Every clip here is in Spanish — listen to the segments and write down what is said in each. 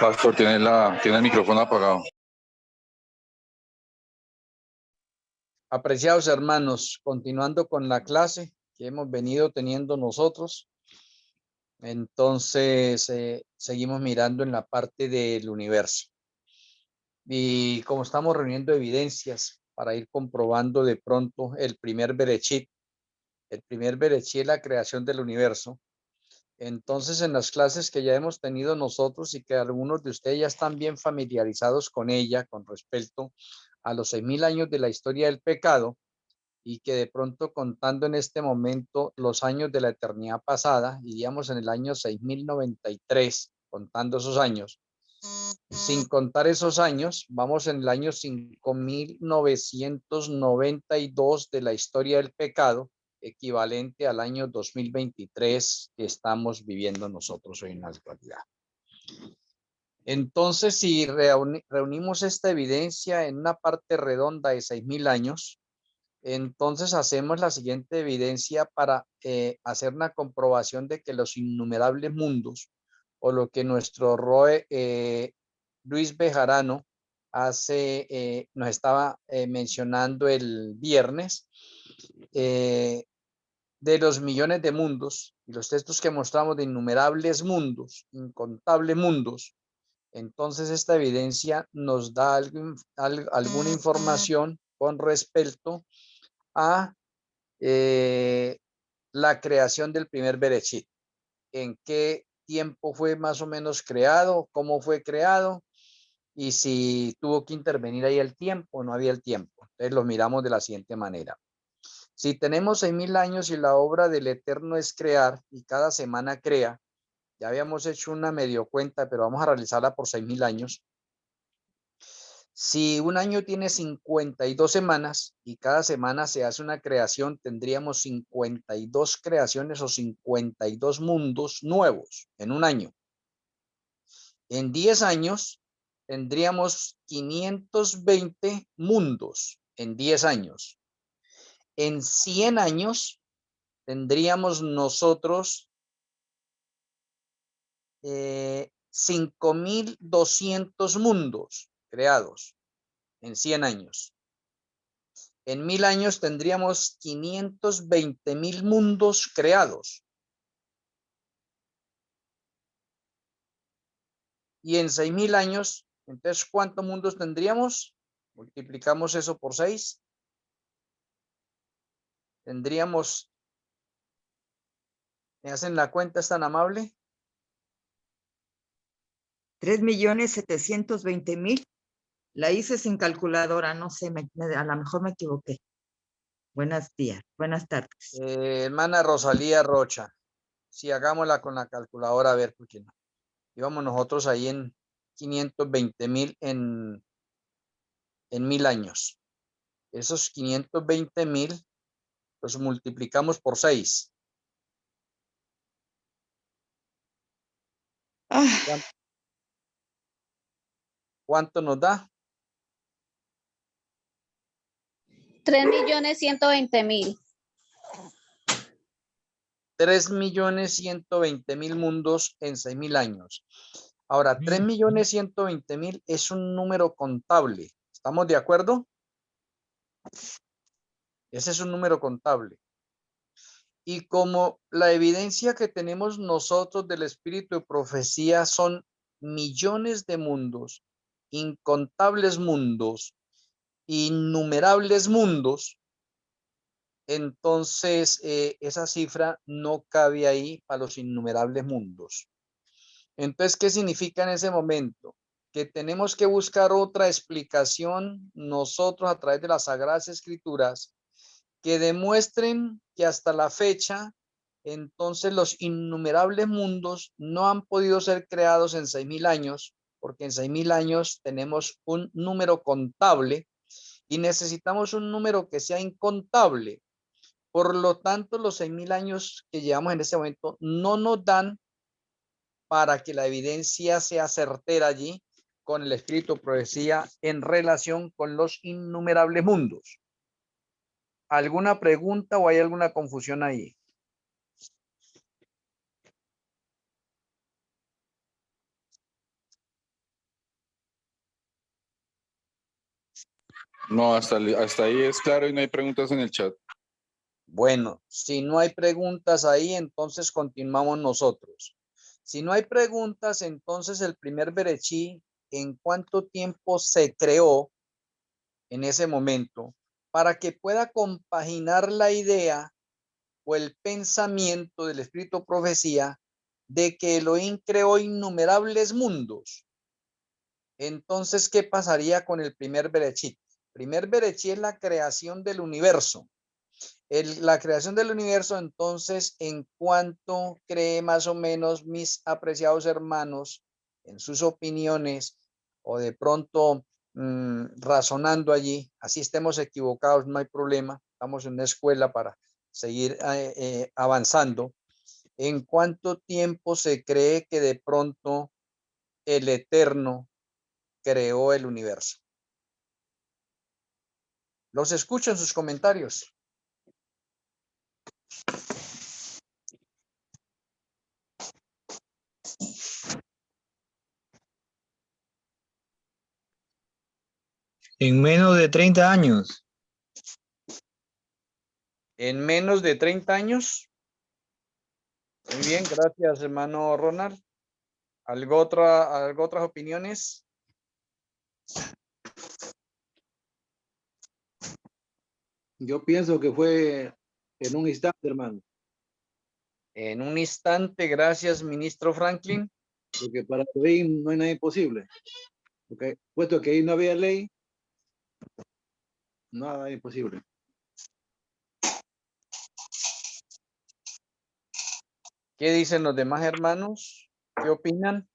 Pastor, tiene el micrófono apagado. Apreciados hermanos, continuando con la clase que hemos venido teniendo nosotros, entonces seguimos mirando en la parte del universo. Y como estamos reuniendo evidencias para ir comprobando de pronto el primer Bereshit es la creación del universo. Entonces, en las clases que ya hemos tenido nosotros y que algunos de ustedes ya están bien familiarizados con ella, con respecto a los 6.000 años de la historia del pecado, y que de pronto contando en este momento los años de la eternidad pasada, iríamos en el año 6093, contando esos años. Sin contar esos años, vamos en el año 5992 de la historia del pecado, equivalente al año 2023 que estamos viviendo nosotros hoy en la actualidad. Entonces, si reunimos esta evidencia en una parte redonda de 6.000 años, entonces hacemos la siguiente evidencia para hacer una comprobación de que los innumerables mundos, o lo que nuestro Roe Luis Bejarano nos estaba mencionando el viernes, de los millones de mundos y los textos que mostramos de innumerables mundos, incontables mundos. Entonces esta evidencia nos da alguna información con respecto a la creación del primer Bereshit. En qué tiempo fue más o menos creado, cómo fue creado y si tuvo que intervenir ahí el tiempo o no había el tiempo. Entonces lo miramos de la siguiente manera. Si tenemos 6.000 años y la obra del Eterno es crear y cada semana crea, ya habíamos hecho una medio cuenta, pero vamos a realizarla por 6.000 años. Si un año tiene 52 semanas y cada semana se hace una creación, tendríamos 52 creaciones o 52 mundos nuevos en un año. En 10 años tendríamos 520 mundos en 10 años. En 100 años tendríamos nosotros 5.200 mundos creados en 100 años. En 1.000 años tendríamos 520.000 mundos creados. Y en 6.000 años, entonces, ¿cuántos mundos tendríamos? Multiplicamos eso por 6. Tendríamos, ¿me hacen la cuenta? ¿Es tan amable? 3.720.000. La hice sin calculadora, no sé, a lo mejor me equivoqué. Buenos días, buenas tardes. Hermana Rosalía Rocha, si hagámosla con la calculadora, a ver, ¿por qué no? Íbamos nosotros ahí en 520.000 en 1.000 años. Esos 520.000 los multiplicamos por 6. ¿Cuánto nos da? 3.120.000. 3.120.000 mundos en 6.000 años. Ahora, 3.120.000 es un número contable. ¿Estamos de acuerdo? Ese es un número contable. Y como la evidencia que tenemos nosotros del espíritu de profecía son millones de mundos, incontables mundos, innumerables mundos, entonces esa cifra no cabe ahí para los innumerables mundos. Entonces, ¿qué significa en ese momento? Que tenemos que buscar otra explicación nosotros a través de las Sagradas Escrituras que demuestren que hasta la fecha, entonces los innumerables mundos no han podido ser creados en 6.000 años, porque en 6.000 años tenemos un número contable y necesitamos un número que sea incontable. Por lo tanto, los 6.000 años que llevamos en este momento no nos dan para que la evidencia sea certera allí con el espíritu de profecía en relación con los innumerables mundos. ¿Alguna pregunta o hay alguna confusión ahí? No, hasta ahí es claro y no hay preguntas en el chat. Bueno, si no hay preguntas ahí, entonces continuamos nosotros. Si no hay preguntas, entonces el primer Berechí, ¿en cuánto tiempo se creó en ese momento para que pueda compaginar la idea o el pensamiento del espíritu profecía de que Elohim creó innumerables mundos? Entonces, ¿qué pasaría con el primer Berechí? Primer Berechí es la creación del universo. La creación del universo, entonces, en cuanto cree más o menos mis apreciados hermanos en sus opiniones o de pronto razonando allí, así estemos equivocados, no hay problema, estamos en una escuela para seguir avanzando. ¿En cuánto tiempo se cree que de pronto el Eterno creó el universo? Los escucho en sus comentarios. En menos de 30 años. En menos de 30 años. Muy bien, gracias, hermano Ronald. ¿Algo otras opiniones? Yo pienso que fue en un instante, hermano, En un instante, gracias, ministro Franklin. porque para Elohim no hay nada imposible. Porque, puesto que ahí no había ley, nada imposible. ¿Qué dicen los demás hermanos? ¿Qué opinan?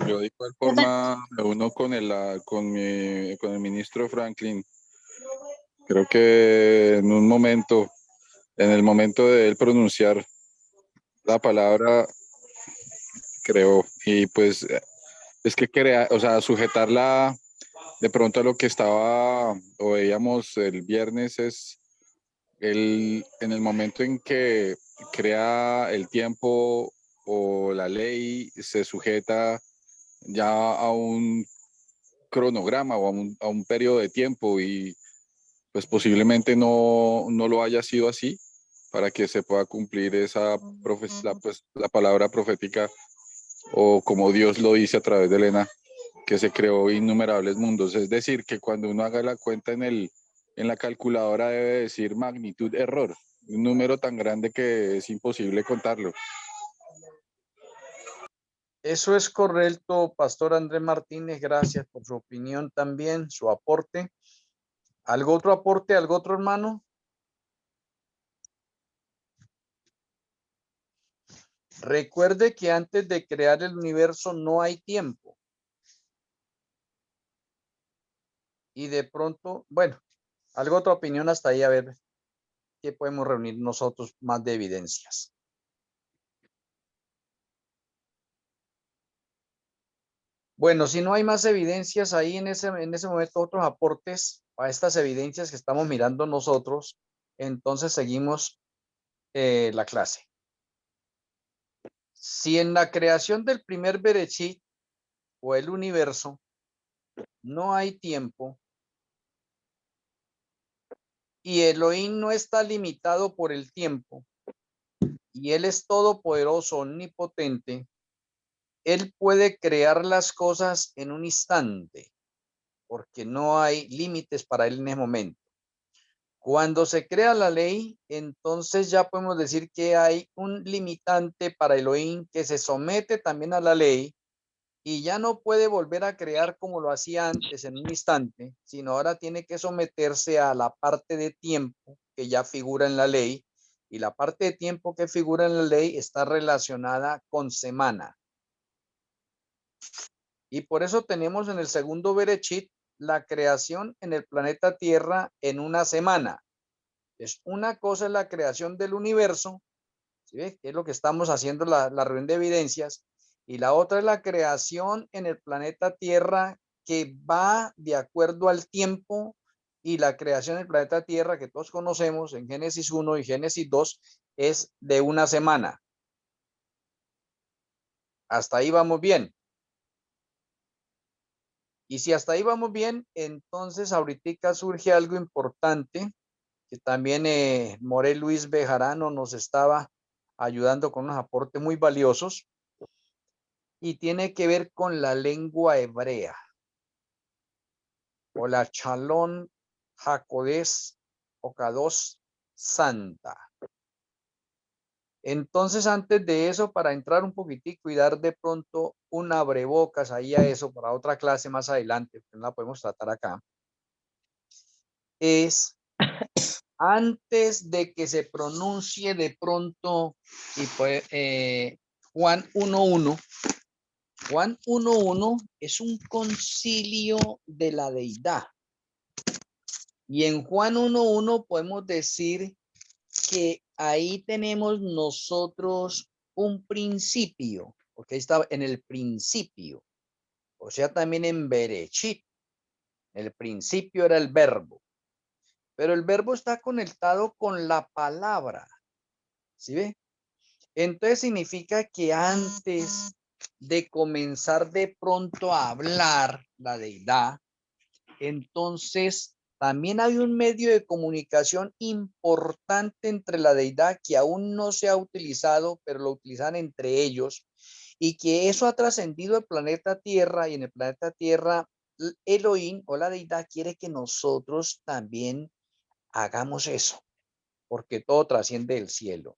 Yo de igual forma me uno con con el ministro Franklin. Creo que en el momento de él pronunciar la palabra, creó. Y pues es que o sea, sujetarla de pronto a lo que estaba o veíamos el viernes es en el momento en que crea el tiempo o la ley se sujeta ya a un cronograma o a un periodo de tiempo y pues posiblemente no lo haya sido así para que se pueda cumplir la palabra profética o como Dios lo dice a través de Elena, que se creó innumerables mundos. Es decir, que cuando uno haga la cuenta en la calculadora debe decir magnitud error, un número tan grande que es imposible contarlo. Eso es correcto, Pastor Andrés Martínez. Gracias por su opinión también, su aporte. ¿Algo otro aporte, algo otro hermano? Recuerde que antes de crear el universo no hay tiempo. Y de pronto, bueno, algo otra opinión hasta ahí, a ver qué podemos reunir nosotros más de evidencias. Bueno, si no hay más evidencias ahí en ese momento, otros aportes a estas evidencias que estamos mirando nosotros, entonces seguimos la clase. Si en la creación del primer Berechit o el universo no hay tiempo y Elohim no está limitado por el tiempo y él es todopoderoso, omnipotente, él puede crear las cosas en un instante porque no hay límites para él en ese momento. Cuando se crea la ley, entonces ya podemos decir que hay un limitante para Elohim que se somete también a la ley y ya no puede volver a crear como lo hacía antes en un instante, sino ahora tiene que someterse a la parte de tiempo que ya figura en la ley, y la parte de tiempo que figura en la ley está relacionada con semana. Y por eso tenemos en el segundo Berechit la creación en el planeta Tierra en una semana. Es una cosa es la creación del universo, ¿sí ve? Que es lo que estamos haciendo la reunión de evidencias, y la otra es la creación en el planeta Tierra que va de acuerdo al tiempo, y la creación del planeta Tierra que todos conocemos en Génesis 1 y Génesis 2 es de una semana. Hasta ahí vamos bien. Y si hasta ahí vamos bien, entonces ahorita surge algo importante que también Morel Luis Bejarano nos estaba ayudando con unos aportes muy valiosos y tiene que ver con la lengua hebrea o la Chalón Jacodés o Kadosh Santa. Entonces, antes de eso, para entrar un poquitico y dar de pronto un abrebocas ahí a eso para otra clase más adelante, que no la podemos tratar acá, es antes de que se pronuncie de pronto y pues, Juan 1.1. Juan 1.1 es un concilio de la deidad. Y en Juan 1.1 podemos decir que ahí tenemos nosotros un principio, porque ahí está en el principio, o sea, también en Berechit. El principio era el verbo, pero el verbo está conectado con la palabra. ¿Sí ve? Entonces significa que antes de comenzar de pronto a hablar la deidad, entonces también hay un medio de comunicación importante entre la deidad que aún no se ha utilizado, pero lo utilizan entre ellos, y que eso ha trascendido el planeta Tierra, y en el planeta Tierra Elohim o la deidad quiere que nosotros también hagamos eso, porque todo trasciende el cielo.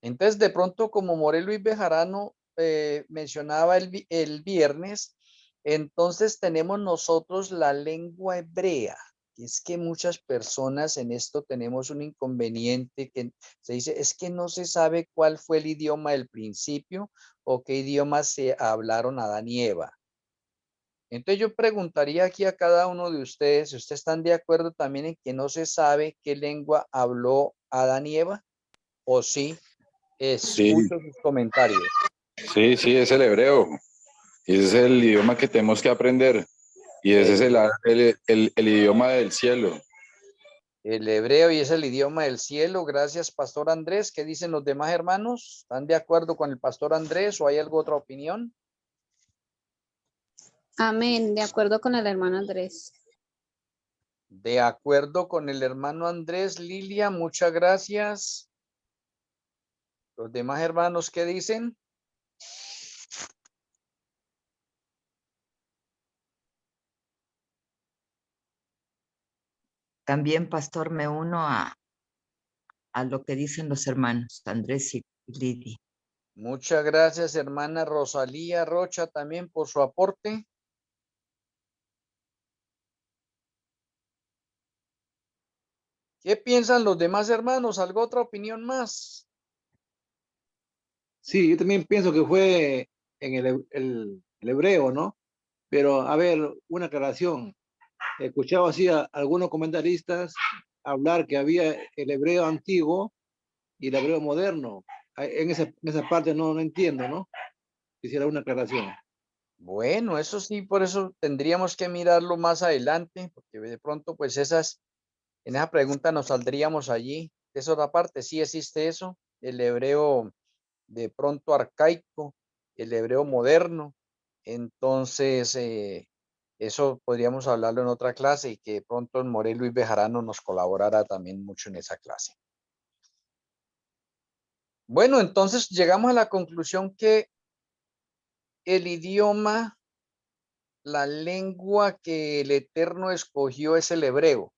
Entonces, de pronto, como Morel Luis Bejarano mencionaba el viernes, entonces tenemos nosotros la lengua hebrea. Y es que muchas personas en esto tenemos un inconveniente que se dice, es que no se sabe cuál fue el idioma del principio o qué idiomas se hablaron Adán y Eva. Entonces yo preguntaría aquí a cada uno de ustedes, si ustedes están de acuerdo también en que no se sabe qué lengua habló Adán y Eva, o sí. Sí, Escucho sus comentarios. sí, sí, es el hebreo. Y ese es el idioma que tenemos que aprender. Y ese es el idioma del cielo. El hebreo y es el idioma del cielo. Gracias, Pastor Andrés. ¿Qué dicen los demás hermanos? ¿Están de acuerdo con el Pastor Andrés o hay alguna otra opinión? Amén, de acuerdo con el hermano Andrés. De acuerdo con el hermano Andrés. Lilia, muchas gracias. Los demás hermanos, ¿qué dicen? También, pastor, me uno a lo que dicen los hermanos Andrés y Lidia. Muchas gracias, hermana Rosalía Rocha, también por su aporte. ¿Qué piensan los demás hermanos? ¿Alguna otra opinión más? Sí, yo también pienso que fue en el hebreo, ¿no? Pero, a ver, una aclaración. He escuchado así a algunos comentaristas hablar que había el hebreo antiguo y el hebreo moderno. En esa parte no entiendo, ¿no? Quisiera una aclaración. Bueno, eso sí, por eso tendríamos que mirarlo más adelante, porque de pronto, pues en esa pregunta nos saldríamos allí. Esa otra parte, sí existe eso, el hebreo de pronto arcaico, el hebreo moderno. Entonces, eso podríamos hablarlo en otra clase y que de pronto en Morel Luis Bejarano nos colaborara también mucho en esa clase. Bueno, entonces llegamos a la conclusión que el idioma, la lengua que el Eterno escogió es el hebreo.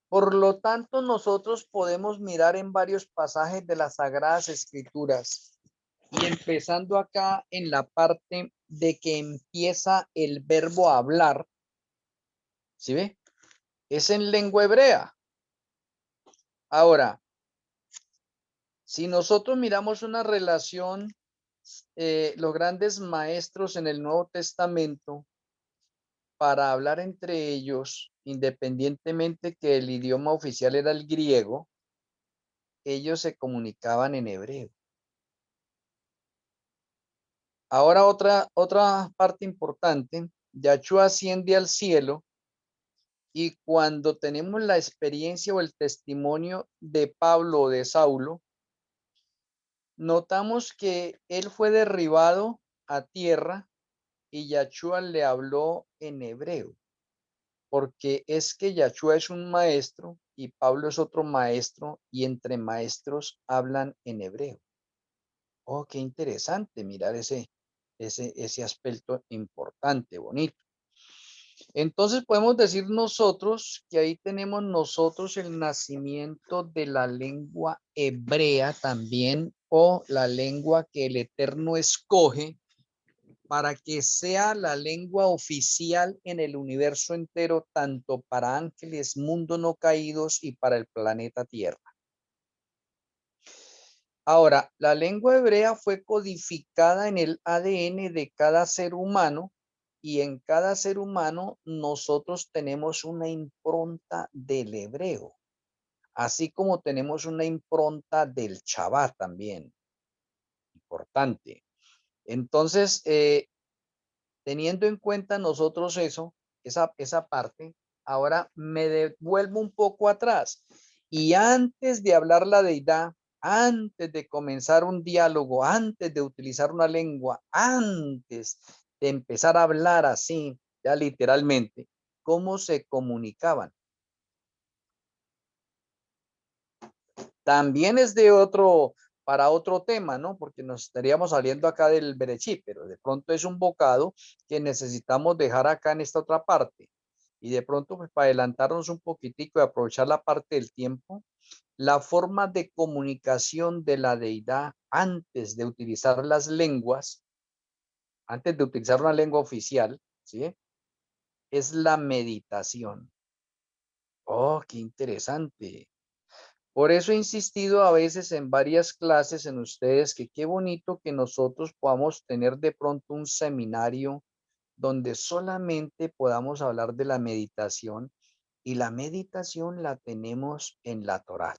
Por lo tanto, nosotros podemos mirar en varios pasajes de las Sagradas Escrituras y empezando acá en la parte de que empieza el verbo hablar, ¿sí ve? Es en lengua hebrea. Ahora, si nosotros miramos una relación, los grandes maestros en el Nuevo Testamento, para hablar entre ellos, independientemente que el idioma oficial era el griego, ellos se comunicaban en hebreo. Ahora otra parte importante, Yahshua asciende al cielo y cuando tenemos la experiencia o el testimonio de Pablo o de Saulo, notamos que él fue derribado a tierra y Yahshua le habló en hebreo, porque es que Yahshua es un maestro y Pablo es otro maestro y entre maestros hablan en hebreo. Oh, qué interesante mirar ese aspecto importante, bonito. Entonces podemos decir nosotros que ahí tenemos nosotros el nacimiento de la lengua hebrea también, o la lengua que el Eterno escoge para que sea la lengua oficial en el universo entero, tanto para ángeles, mundo no caídos y para el planeta Tierra. Ahora, la lengua hebrea fue codificada en el ADN de cada ser humano y en cada ser humano nosotros tenemos una impronta del hebreo, así como tenemos una impronta del Shabbat también. Importante. Entonces, teniendo en cuenta nosotros esa parte, ahora me devuelvo un poco atrás. Y antes de hablar la deidad, antes de comenzar un diálogo, antes de utilizar una lengua, antes de empezar a hablar así, ya literalmente, ¿cómo se comunicaban? También es para otro tema, ¿no? Porque nos estaríamos saliendo acá del Berechí, pero de pronto es un bocado que necesitamos dejar acá en esta otra parte. Y de pronto, pues para adelantarnos un poquitico y aprovechar la parte del tiempo, la forma de comunicación de la deidad antes de utilizar las lenguas, antes de utilizar una lengua oficial, ¿sí? Es la meditación. Oh, qué interesante. Por eso he insistido a veces en varias clases en ustedes que qué bonito que nosotros podamos tener de pronto un seminario donde solamente podamos hablar de la meditación, y la meditación la tenemos en la Torá.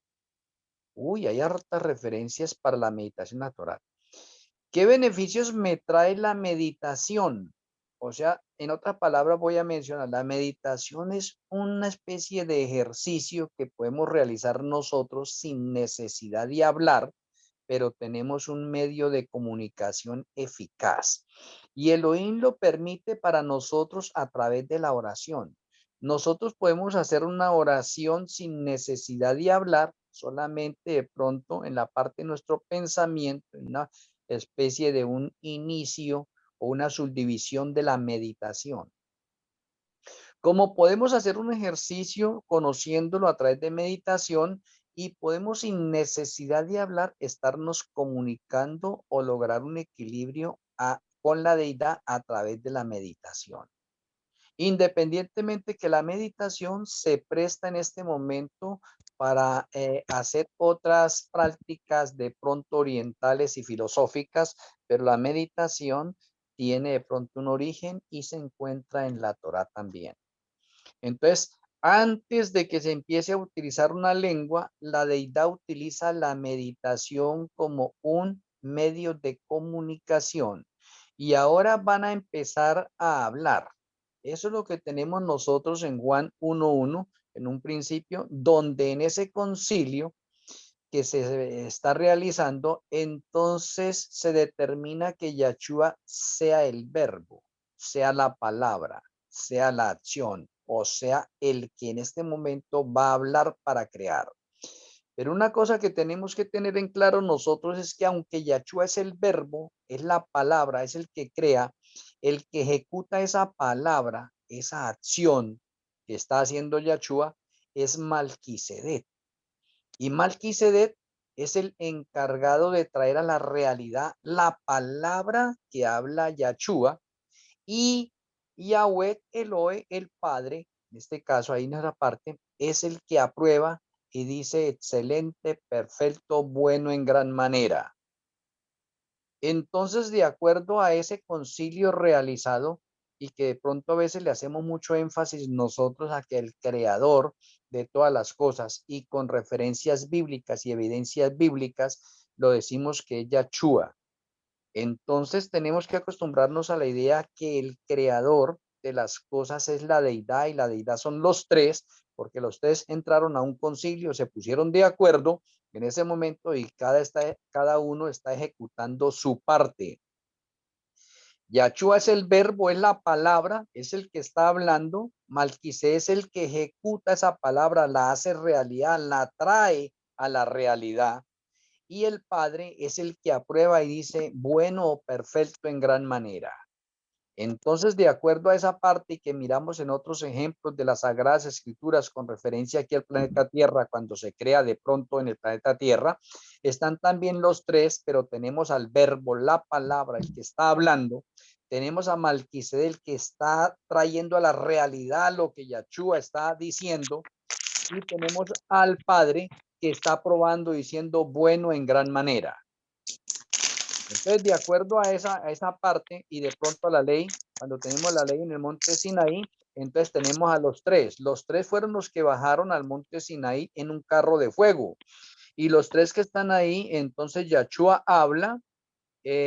Uy, hay hartas referencias para la meditación en la Torá. ¿Qué beneficios me trae la meditación? O sea, en otras palabras voy a mencionar, la meditación es una especie de ejercicio que podemos realizar nosotros sin necesidad de hablar, pero tenemos un medio de comunicación eficaz. Y Elohim lo permite para nosotros a través de la oración. Nosotros podemos hacer una oración sin necesidad de hablar, solamente de pronto en la parte de nuestro pensamiento, en una especie de un inicio o una subdivisión de la meditación. Como podemos hacer un ejercicio conociéndolo a través de meditación, y podemos sin necesidad de hablar estarnos comunicando o lograr un equilibrio con la deidad a través de la meditación. Independientemente que la meditación se presta en este momento para hacer otras prácticas de pronto orientales y filosóficas, pero la meditación tiene de pronto un origen y se encuentra en la Torá también. Entonces, antes de que se empiece a utilizar una lengua, la deidad utiliza la meditación como un medio de comunicación. Y ahora van a empezar a hablar. Eso es lo que tenemos nosotros en Juan 1:1, en un principio, donde en ese concilio que se está realizando, entonces se determina que Yahshua sea el verbo, sea la palabra, sea la acción, o sea, el que en este momento va a hablar para crear. Pero una cosa que tenemos que tener en claro nosotros es que aunque Yahshua es el verbo, es la palabra, es el que crea, el que ejecuta esa palabra, esa acción que está haciendo Yahshua, es Malquisedec. Y Malquisedec es el encargado de traer a la realidad la palabra que habla Yahshua, y Yahweh Elohe, el Padre, en este caso ahí en esa parte, es el que aprueba y dice excelente, perfecto, bueno en gran manera. Entonces, de acuerdo a ese concilio realizado, y que de pronto a veces le hacemos mucho énfasis nosotros a que el creador de todas las cosas, y con referencias bíblicas y evidencias bíblicas, lo decimos que es Yahshua. Entonces tenemos que acostumbrarnos a la idea que el creador de las cosas es la deidad, y la deidad son los tres, porque los tres entraron a un concilio, se pusieron de acuerdo en ese momento y cada uno está ejecutando su parte. Yahshua es el verbo, es la palabra, es el que está hablando. Malquisé es el que ejecuta esa palabra, la hace realidad, la trae a la realidad. Y el Padre es el que aprueba y dice, bueno o perfecto en gran manera. Entonces, de acuerdo a esa parte que miramos en otros ejemplos de las Sagradas Escrituras con referencia aquí al planeta Tierra, cuando se crea de pronto en el planeta Tierra, están también los tres, pero tenemos al verbo, la palabra, el que está hablando. Tenemos a Malquisedec, el que está trayendo a la realidad lo que Yahshua está diciendo. Y tenemos al Padre que está probando diciendo bueno en gran manera. Entonces, de acuerdo a esa parte y de pronto a la ley, cuando tenemos la ley en el monte Sinaí, entonces tenemos a los tres. Los tres fueron los que bajaron al monte Sinaí en un carro de fuego. Y los tres que están ahí, entonces Yahshua habla,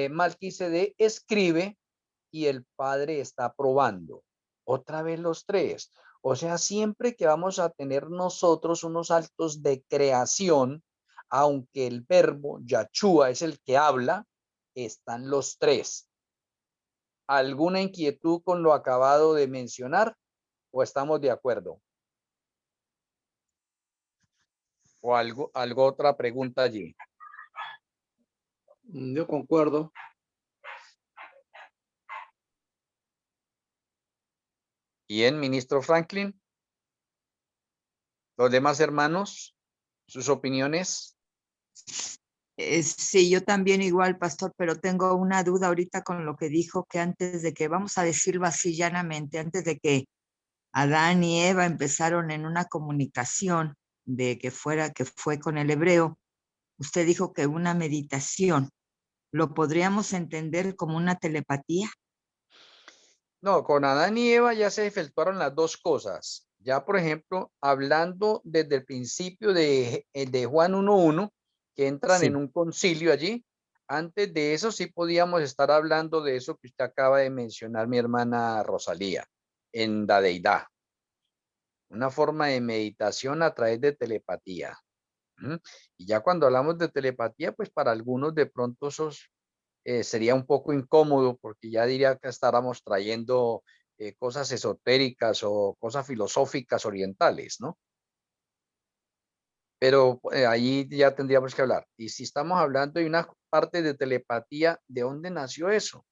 Malquisedec escribe y el Padre está probando. Otra vez los tres. O sea, siempre que vamos a tener nosotros unos actos de creación, aunque el verbo Yahshua es el que habla, están los tres. ¿Alguna inquietud con lo acabado de mencionar o estamos de acuerdo? ¿O algo otra pregunta allí? Yo concuerdo. Bien, ministro Franklin. Los demás hermanos, sus opiniones. Sí, yo también igual, pastor, pero tengo una duda ahorita con lo que dijo, que antes de que, vamos a decirlo así llanamente, antes de que Adán y Eva empezaron en una comunicación de que fue con el hebreo, usted dijo que una meditación, ¿lo podríamos entender como una telepatía? No, con Adán y Eva ya se efectuaron las dos cosas. Ya, por ejemplo, hablando desde el principio de Juan 1:1, que entran Sí. en un concilio allí, antes de eso sí podíamos estar hablando de eso que usted acaba de mencionar, mi hermana Rosalía, en la deidad. Una forma de meditación a través de telepatía. Y ya cuando hablamos de telepatía, pues para algunos de pronto esos sería un poco incómodo porque ya diría que estábamos trayendo cosas esotéricas o cosas filosóficas orientales, ¿no? Pero ahí ya tendríamos que hablar. Y si estamos hablando de una parte de telepatía, ¿de dónde nació eso?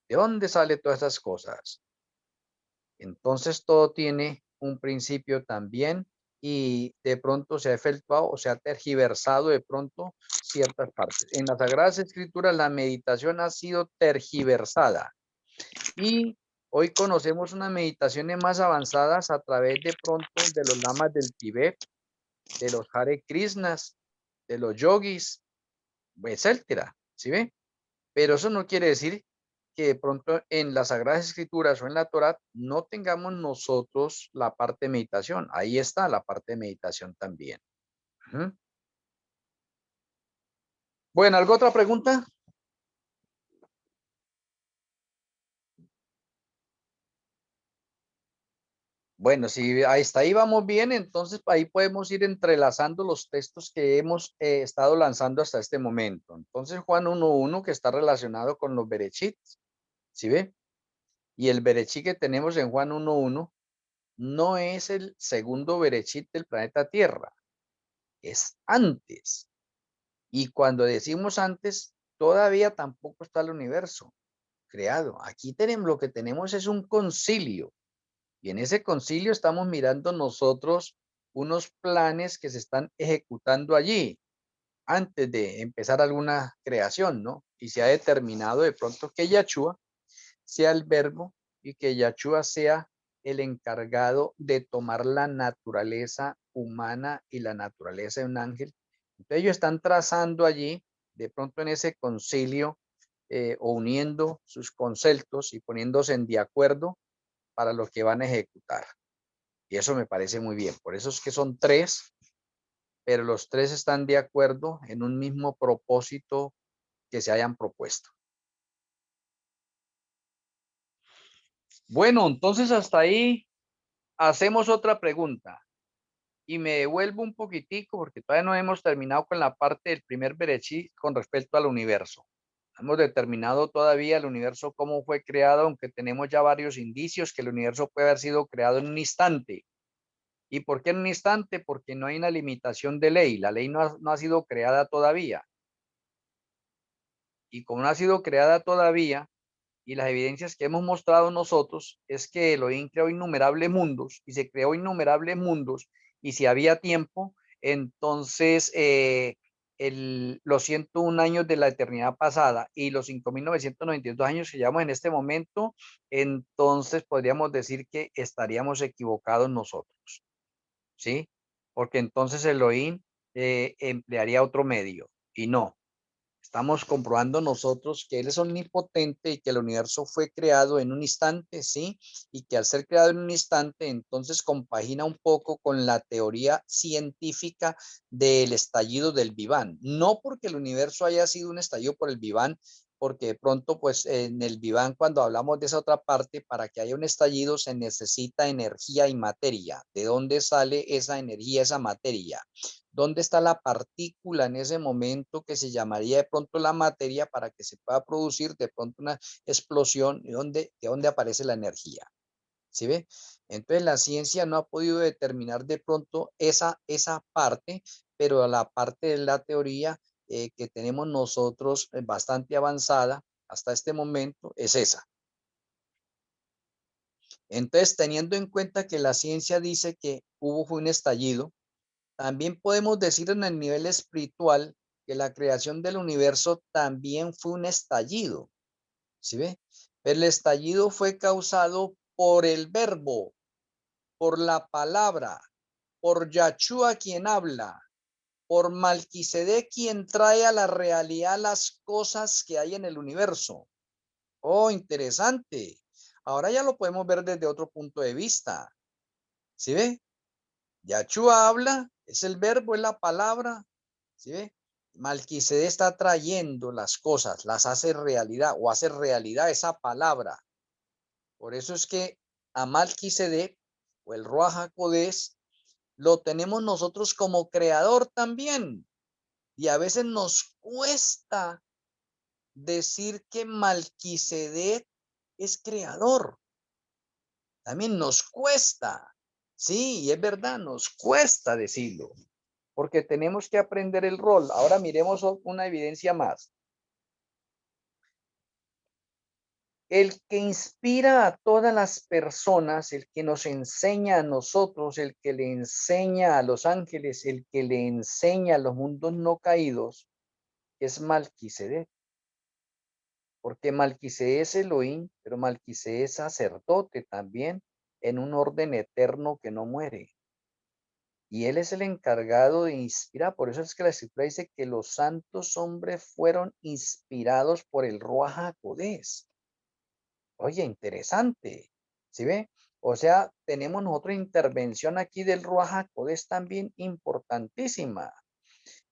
¿De dónde sale todas esas cosas? Entonces todo tiene un principio también y de pronto se ha efectuado o se ha tergiversado de pronto ciertas partes. En las Sagradas Escrituras la meditación ha sido tergiversada y hoy conocemos unas meditaciones más avanzadas a través de pronto de los lamas del Tibet, de los Hare Krishnas, de los yogis, etcétera, ¿sí ve? Pero eso no quiere decir que de pronto en las Sagradas Escrituras o en la Torá no tengamos nosotros la parte de meditación. Ahí está la parte de meditación también. Bueno, ¿alguna otra pregunta? Bueno, si hasta ahí vamos bien, entonces ahí podemos ir entrelazando los textos que hemos estado lanzando hasta este momento. Entonces, Juan 1:1, que está relacionado con los berechit, ¿sí ve? Y el berechit que tenemos en Juan 1:1 no es el segundo berechit del planeta Tierra, es antes. Y cuando decimos antes, todavía tampoco está el universo creado. Aquí tenemos, lo que tenemos es un concilio. Y en ese concilio estamos mirando nosotros unos planes que se están ejecutando allí antes de empezar alguna creación, ¿no? Y se ha determinado de pronto que Yahshua sea el verbo y que Yahshua sea el encargado de tomar la naturaleza humana y la naturaleza de un ángel. Entonces ellos están trazando allí, de pronto en ese concilio, o uniendo sus conceptos y poniéndose en de acuerdo para lo que van a ejecutar. Y eso me parece muy bien. Por eso es que son tres, pero los tres están de acuerdo en un mismo propósito que se hayan propuesto. Bueno, entonces hasta ahí hacemos otra pregunta. Y me devuelvo un poquitico porque todavía no hemos terminado con la parte del primer berechí con respecto al universo. hemos determinado todavía el universo cómo fue creado, aunque tenemos ya varios indicios que el universo puede haber sido creado en un instante. ¿Y por qué en un instante? Porque no hay una limitación de ley. La ley no ha sido creada todavía. Y como no ha sido creada todavía, y las evidencias que hemos mostrado nosotros es que Elohim creó innumerables mundos y se creó innumerables mundos, y si había tiempo, entonces los 101 años de la eternidad pasada y los 5.992 años que llevamos en este momento, entonces podríamos decir que estaríamos equivocados nosotros, ¿sí? Porque entonces Elohim emplearía otro medio, y no. Estamos comprobando nosotros que Él es omnipotente y que el universo fue creado en un instante, ¿sí? Y que al ser creado en un instante, entonces compagina un poco con la teoría científica del estallido del Big Bang. No porque el universo haya sido un estallido por el Big Bang, porque de pronto, pues en el Big Bang, cuando hablamos de esa otra parte, para que haya un estallido se necesita energía y materia. ¿De dónde sale esa energía, esa materia? ¿Dónde está la partícula en ese momento que se llamaría de pronto la materia para que se pueda producir de pronto una explosión? ¿De dónde aparece la energía? ¿Sí ve? Entonces la ciencia no ha podido determinar de pronto esa parte, pero la parte de la teoría que tenemos nosotros bastante avanzada hasta este momento es esa. Entonces, teniendo en cuenta que la ciencia dice que fue un estallido, también podemos decir en el nivel espiritual que la creación del universo también fue un estallido, ¿sí ve? El estallido fue causado por el verbo, por la palabra, por Yahshua quien habla, por Malquisedec quien trae a la realidad las cosas que hay en el universo. Oh, interesante. Ahora ya lo podemos ver desde otro punto de vista, ¿sí ve? Yahshua habla, es el verbo, es la palabra, ¿sí ve? Malquisedec está trayendo las cosas, las hace realidad o hace realidad esa palabra. Por eso es que a Malquisedec o el Ruach HaKodesh lo tenemos nosotros como creador también. Y a veces nos cuesta decir que Malquisedec es creador. También nos cuesta. Sí, y es verdad, nos cuesta decirlo, porque tenemos que aprender el rol. Ahora miremos una evidencia más. El que inspira a todas las personas, el que nos enseña a nosotros, el que le enseña a los ángeles, el que le enseña a los mundos no caídos, es Malquisedec. Porque Malquisedec es Elohim, pero Malquisedec es sacerdote también en un orden eterno que no muere. Y él es el encargado de inspirar. Por eso es que la escritura dice que los santos hombres fueron inspirados por el Ruach HaKodesh. Oye, interesante. ¿Sí ve? O sea, tenemos otra intervención aquí del Ruach HaKodesh también importantísima.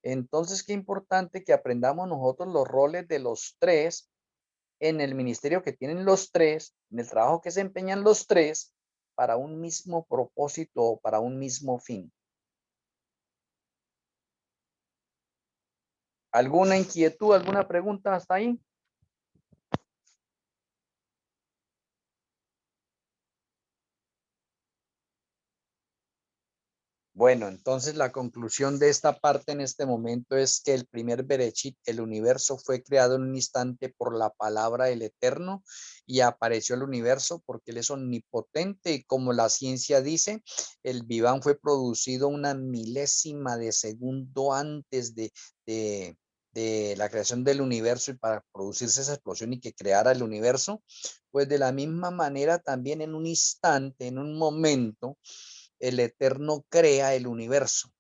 Entonces, qué importante que aprendamos nosotros los roles de los tres en el ministerio que tienen los tres, en el trabajo que se empeñan los tres para un mismo propósito o para un mismo fin. ¿Alguna inquietud, alguna pregunta hasta ahí? Bueno, entonces la conclusión de esta parte en este momento es que el primer Bereshit, el universo, fue creado en un instante por la palabra del Eterno y apareció el universo porque Él es omnipotente y como la ciencia dice, el Big Bang fue producido una milésima de segundo antes de la creación del universo y para producirse esa explosión y que creara el universo, pues de la misma manera también en un instante, en un momento, el Eterno crea el universo.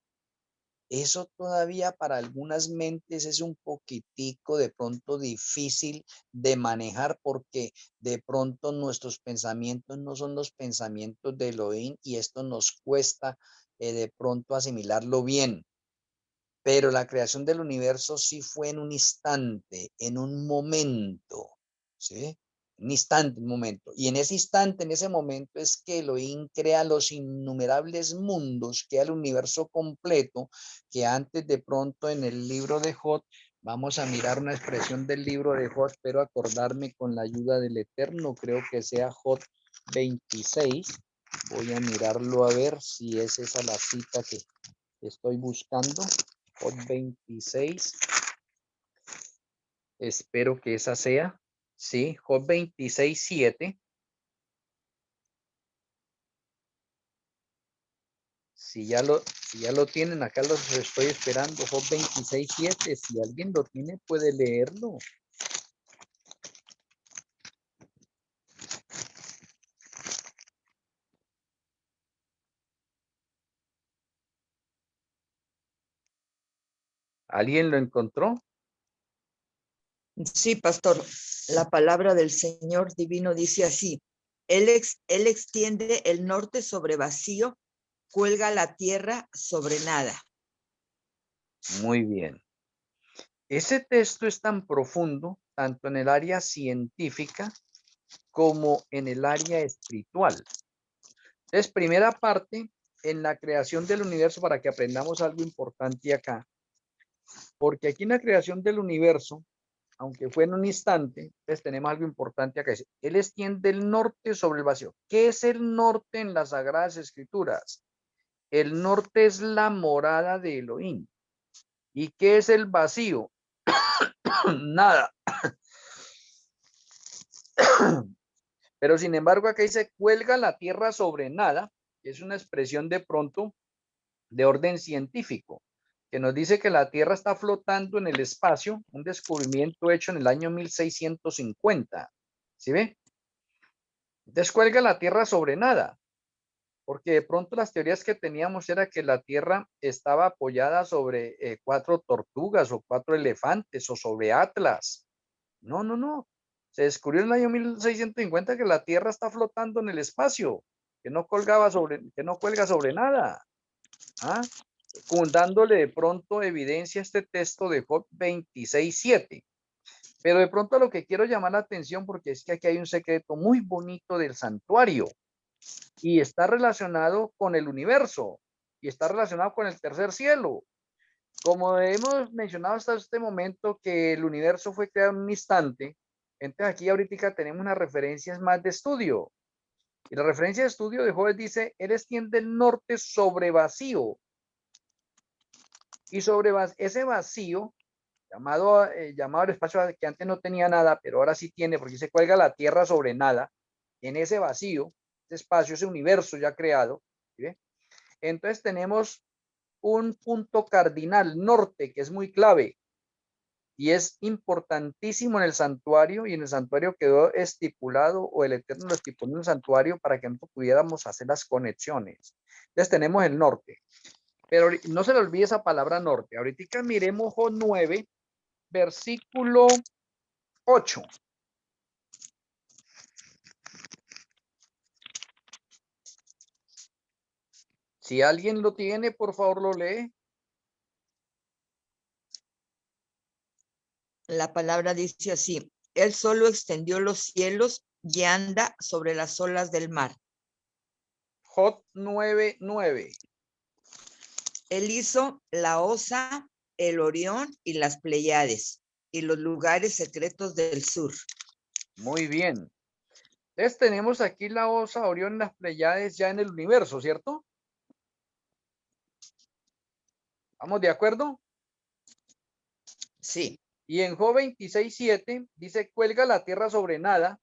Eso todavía para algunas mentes es un poquitico de pronto difícil de manejar porque de pronto nuestros pensamientos no son los pensamientos de Elohim y esto nos cuesta de pronto asimilarlo bien. Pero la creación del universo sí fue en un instante, en un momento, ¿sí? Un instante, un momento. Y en ese instante, en ese momento es que Elohim crea los innumerables mundos, crea el universo completo, que antes de pronto en el libro de Job Vamos a mirar una expresión del libro de Job. Espero acordarme con la ayuda del Eterno. Creo que sea Job 26. Voy a mirarlo a ver si es esa la cita que estoy buscando. Job 26. Espero que esa sea. Sí, Job 26, 7. Si ya lo tienen, acá los estoy esperando. Job 26, 7. Si alguien lo tiene, puede leerlo. ¿Alguien lo encontró? Sí, pastor, la palabra del Señor divino dice así: Él extiende el norte sobre vacío, cuelga la tierra sobre nada. Muy bien. Ese texto es tan profundo, tanto en el área científica como en el área espiritual. Entonces, primera parte, en la creación del universo, para que aprendamos algo importante acá. Porque aquí en la creación del universo, aunque fue en un instante, pues tenemos algo importante acá. Él extiende el norte sobre el vacío. ¿Qué es el norte en las Sagradas Escrituras? El norte es la morada de Elohim. ¿Y qué es el vacío? Nada. Pero sin embargo, acá dice, cuelga la tierra sobre nada. Es una expresión de pronto de orden científico, que nos dice que la Tierra está flotando en el espacio, un descubrimiento hecho en el año 1650. ¿Sí ve? Entonces cuelga la Tierra sobre nada, porque de pronto las teorías que teníamos era que la Tierra estaba apoyada sobre 4 tortugas o 4 elefantes o sobre Atlas. No, no, no. Se descubrió en el año 1650 que la Tierra está flotando en el espacio, que no cuelga sobre nada. ¿Ah? Dándole de pronto evidencia a este texto de Job 26:7. Pero de pronto lo que quiero llamar la atención, porque es que aquí hay un secreto muy bonito del santuario y está relacionado con el universo y está relacionado con el tercer cielo. Como hemos mencionado hasta este momento que el universo fue creado en un instante, entonces aquí ahorita tenemos unas referencias más de estudio. Y la referencia de estudio de Job dice, él extiende el norte sobre vacío. Y sobre ese vacío, llamado el espacio que antes no tenía nada, pero ahora sí tiene, porque se cuelga la tierra sobre nada, en ese vacío, ese espacio, ese universo ya creado. ¿Sí? Entonces tenemos un punto cardinal norte que es muy clave y es importantísimo en el santuario, y en el santuario quedó estipulado, o el Eterno lo estipuló en el santuario para que nosotros pudiéramos hacer las conexiones. Entonces tenemos el norte. Pero no se le olvide esa palabra norte. Ahorita miremos Job 9, versículo 8. Si alguien lo tiene, por favor lo lee. La palabra dice así: Él solo extendió los cielos y anda sobre las olas del mar. Job 9:9. Él hizo la Osa, el Orión y las Pleiades y los lugares secretos del sur. Muy bien. Entonces tenemos aquí la Osa, Orión y las Pleiades ya en el universo, ¿cierto? ¿Estamos de acuerdo? Sí. Y en Job 26:7 dice, cuelga la tierra sobre nada.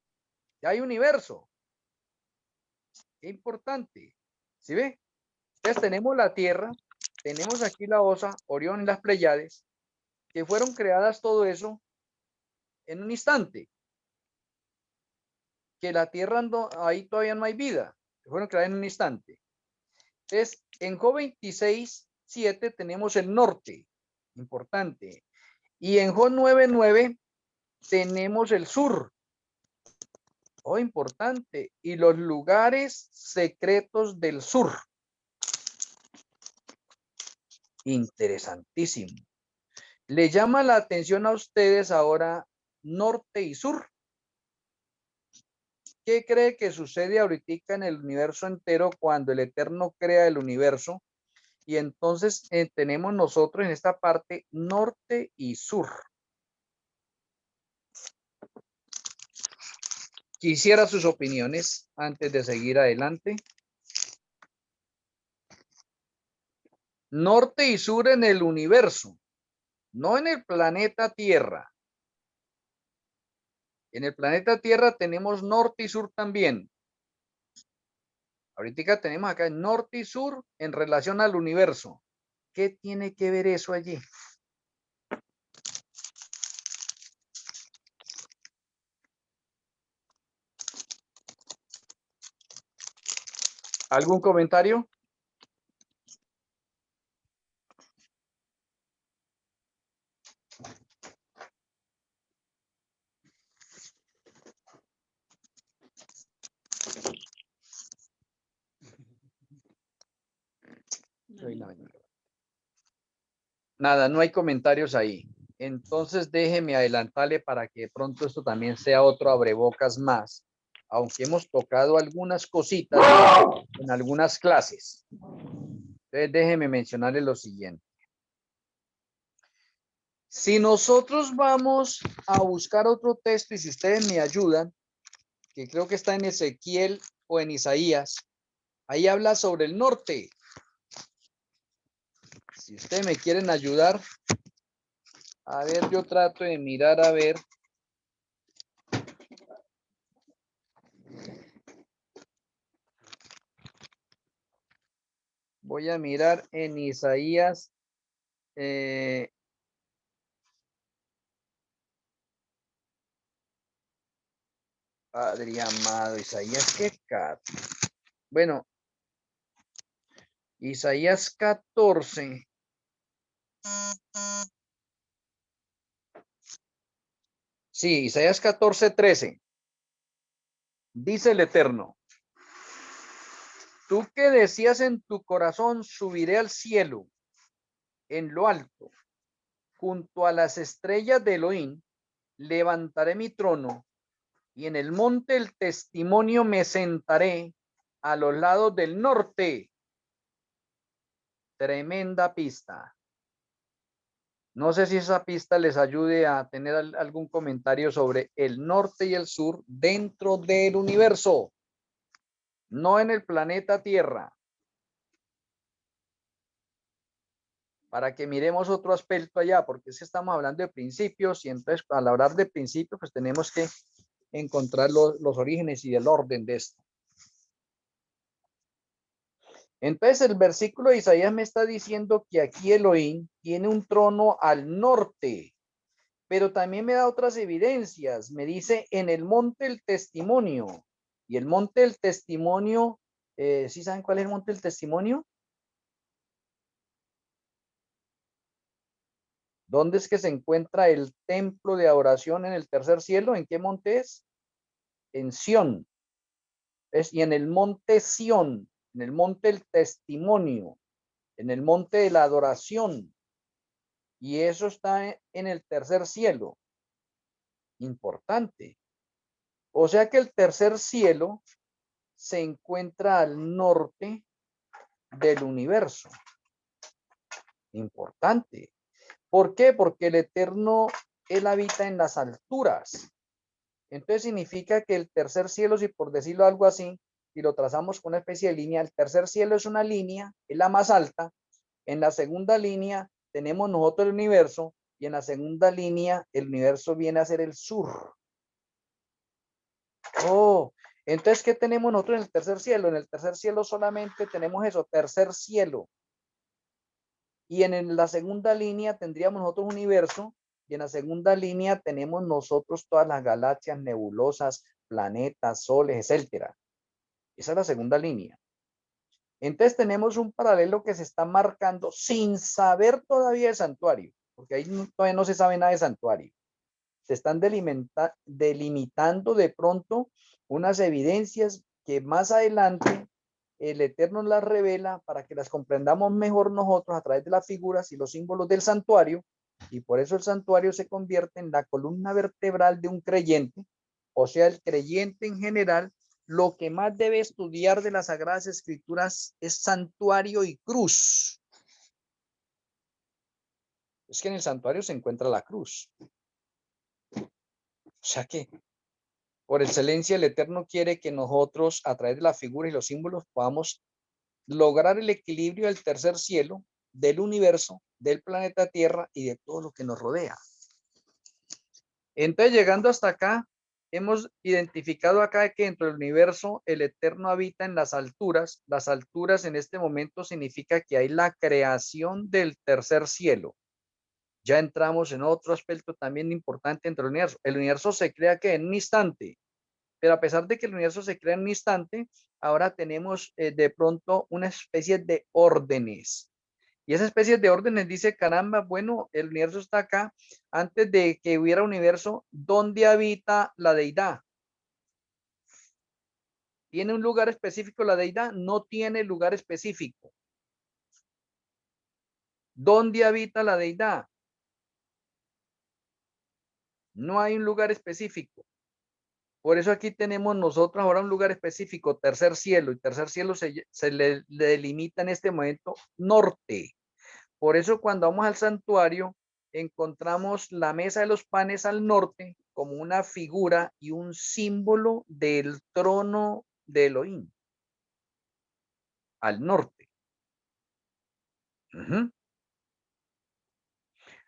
Ya hay universo. Qué importante. ¿Sí ve? Entonces tenemos la tierra, tenemos aquí la Osa, Orión y las Pleiades, que fueron creadas todo eso en un instante. Que la tierra ahí todavía no hay vida, que fueron creadas en un instante. Entonces, en Job 26:7 tenemos el norte, importante. Y en Job 9:9 tenemos el sur, oh, importante. Y los lugares secretos del sur. Interesantísimo. ¿Le llama la atención a ustedes ahora norte y sur? ¿Qué cree que sucede ahorita en el universo entero cuando el Eterno crea el universo? Y entonces tenemos nosotros en esta parte norte y sur. Quisiera sus opiniones antes de seguir adelante. Norte y sur en el universo, no en el planeta Tierra. En el planeta Tierra tenemos norte y sur también. Ahorita tenemos acá norte y sur en relación al universo. ¿Qué tiene que ver eso allí? ¿Algún comentario? Nada, no hay comentarios ahí. Entonces déjeme adelantarle para que pronto esto también sea otro abrebocas más, aunque hemos tocado algunas cositas en algunas clases. Entonces déjeme mencionarle lo siguiente. Si nosotros vamos a buscar otro texto y si ustedes me ayudan, que creo que está en Ezequiel o en Isaías, ahí habla sobre el norte. Si ustedes me quieren ayudar, a ver, yo trato de mirar a ver. Voy a mirar en Isaías. Padre amado, Isaías, ¿qué? Bueno, Isaías 14. Sí, Isaías 14:13. Dice el Eterno. Tú que decías en tu corazón, subiré al cielo, en lo alto, junto a las estrellas de Elohim, levantaré mi trono, y en el monte del testimonio me sentaré a los lados del norte. Tremenda pista. No sé si esa pista les ayude a tener algún comentario sobre el norte y el sur dentro del universo, no en el planeta Tierra. Para que miremos otro aspecto allá, porque si estamos hablando de principios y entonces al hablar de principios, pues tenemos que encontrar los orígenes y el orden de esto. Entonces el versículo de Isaías me está diciendo que aquí Elohim tiene un trono al norte, pero también me da otras evidencias. Me dice en el monte del testimonio. Y el monte del testimonio, ¿sí saben cuál es el monte del testimonio? ¿Dónde es que se encuentra el templo de adoración en el tercer cielo? ¿En qué monte es? En Sión. Y en el monte Sión, en el monte del testimonio, en el monte de la adoración. Y eso está en el tercer cielo. Importante. O sea que el tercer cielo se encuentra al norte del universo. Importante. ¿Por qué? Porque el Eterno, Él habita en las alturas. Entonces significa que el tercer cielo, si por decirlo algo así, y lo trazamos con una especie de línea, el tercer cielo es una línea, es la más alta. En la segunda línea tenemos nosotros el universo y en la segunda línea el universo viene a ser el sur. Oh, entonces, ¿qué tenemos nosotros en el tercer cielo? En el tercer cielo solamente tenemos eso, tercer cielo. Y en la segunda línea tendríamos nosotros universo y en la segunda línea tenemos nosotros todas las galaxias, nebulosas, planetas, soles, etcétera. Esa es la segunda línea. Entonces tenemos un paralelo que se está marcando sin saber todavía el santuario, porque ahí todavía no se sabe nada de santuario. Se están delimitando de pronto unas evidencias que más adelante el Eterno las revela para que las comprendamos mejor nosotros a través de las figuras y los símbolos del santuario, y por eso el santuario se convierte en la columna vertebral de un creyente, o sea, el creyente en general, lo que más debe estudiar de las Sagradas Escrituras es santuario y cruz. Es que en el santuario se encuentra la cruz. O sea que Por excelencia, el Eterno quiere que nosotros, a través de las figuras y los símbolos, podamos lograr el equilibrio del tercer cielo, del universo, del planeta Tierra y de todo lo que nos rodea. Entonces, llegando hasta acá, hemos identificado acá que dentro del universo el Eterno habita en las alturas. Las alturas en este momento significa que hay la creación del tercer cielo. Ya entramos en otro aspecto también importante dentro del universo. El universo se crea que en un instante, pero a pesar de que el universo se crea en un instante, ahora tenemos de pronto una especie de órdenes. Y esa especie de órdenes dice, caramba, bueno, el universo está acá. Antes de que hubiera universo, ¿dónde habita la deidad? ¿Tiene un lugar específico la deidad? No tiene lugar específico. ¿Dónde habita la deidad? No hay un lugar específico. Por eso aquí tenemos nosotros ahora un lugar específico, tercer cielo, y tercer cielo se le delimita en este momento norte. Por eso cuando vamos al santuario, encontramos la mesa de los panes al norte como una figura y un símbolo del trono de Elohim, al norte.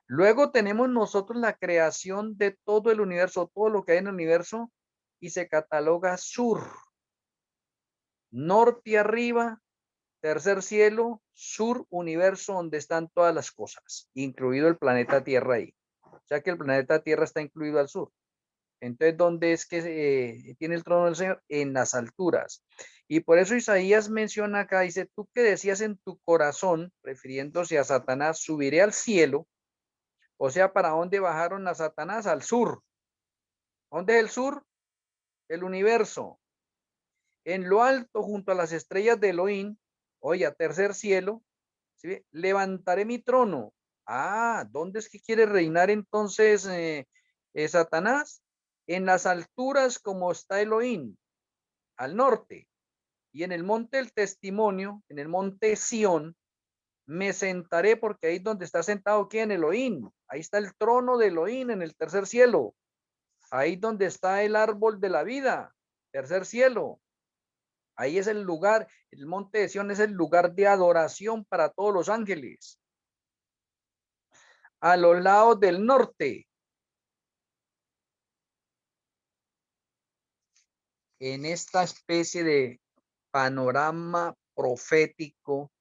Luego tenemos nosotros la creación de todo el universo, todo lo que hay en el universo, y se cataloga sur. Norte arriba, tercer cielo, sur universo, donde están todas las cosas, incluido el planeta Tierra ahí. O sea que el planeta Tierra está incluido al sur. Entonces, ¿dónde es que tiene el trono del Señor? En las alturas. Y por eso Isaías menciona acá, dice, tú que decías en tu corazón, refiriéndose a Satanás, subiré al cielo. O sea, ¿para dónde bajaron a Satanás? Al sur. ¿Dónde es el sur? El universo. En lo alto, junto a las estrellas de Elohim, oye, tercer cielo, ¿sí? Levantaré mi trono. Ah, ¿dónde es que quiere reinar entonces Satanás? En las alturas como está Elohim, al norte. Y en el monte del testimonio, en el monte Sión, me sentaré porque ahí es donde está sentado ¿quién? Elohim. Ahí está el trono de Elohim en el tercer cielo. Ahí donde está el árbol de la vida, tercer cielo. Ahí es el lugar, el monte de Sión es el lugar de adoración para todos los ángeles. A los lados del norte. En esta especie de panorama profético,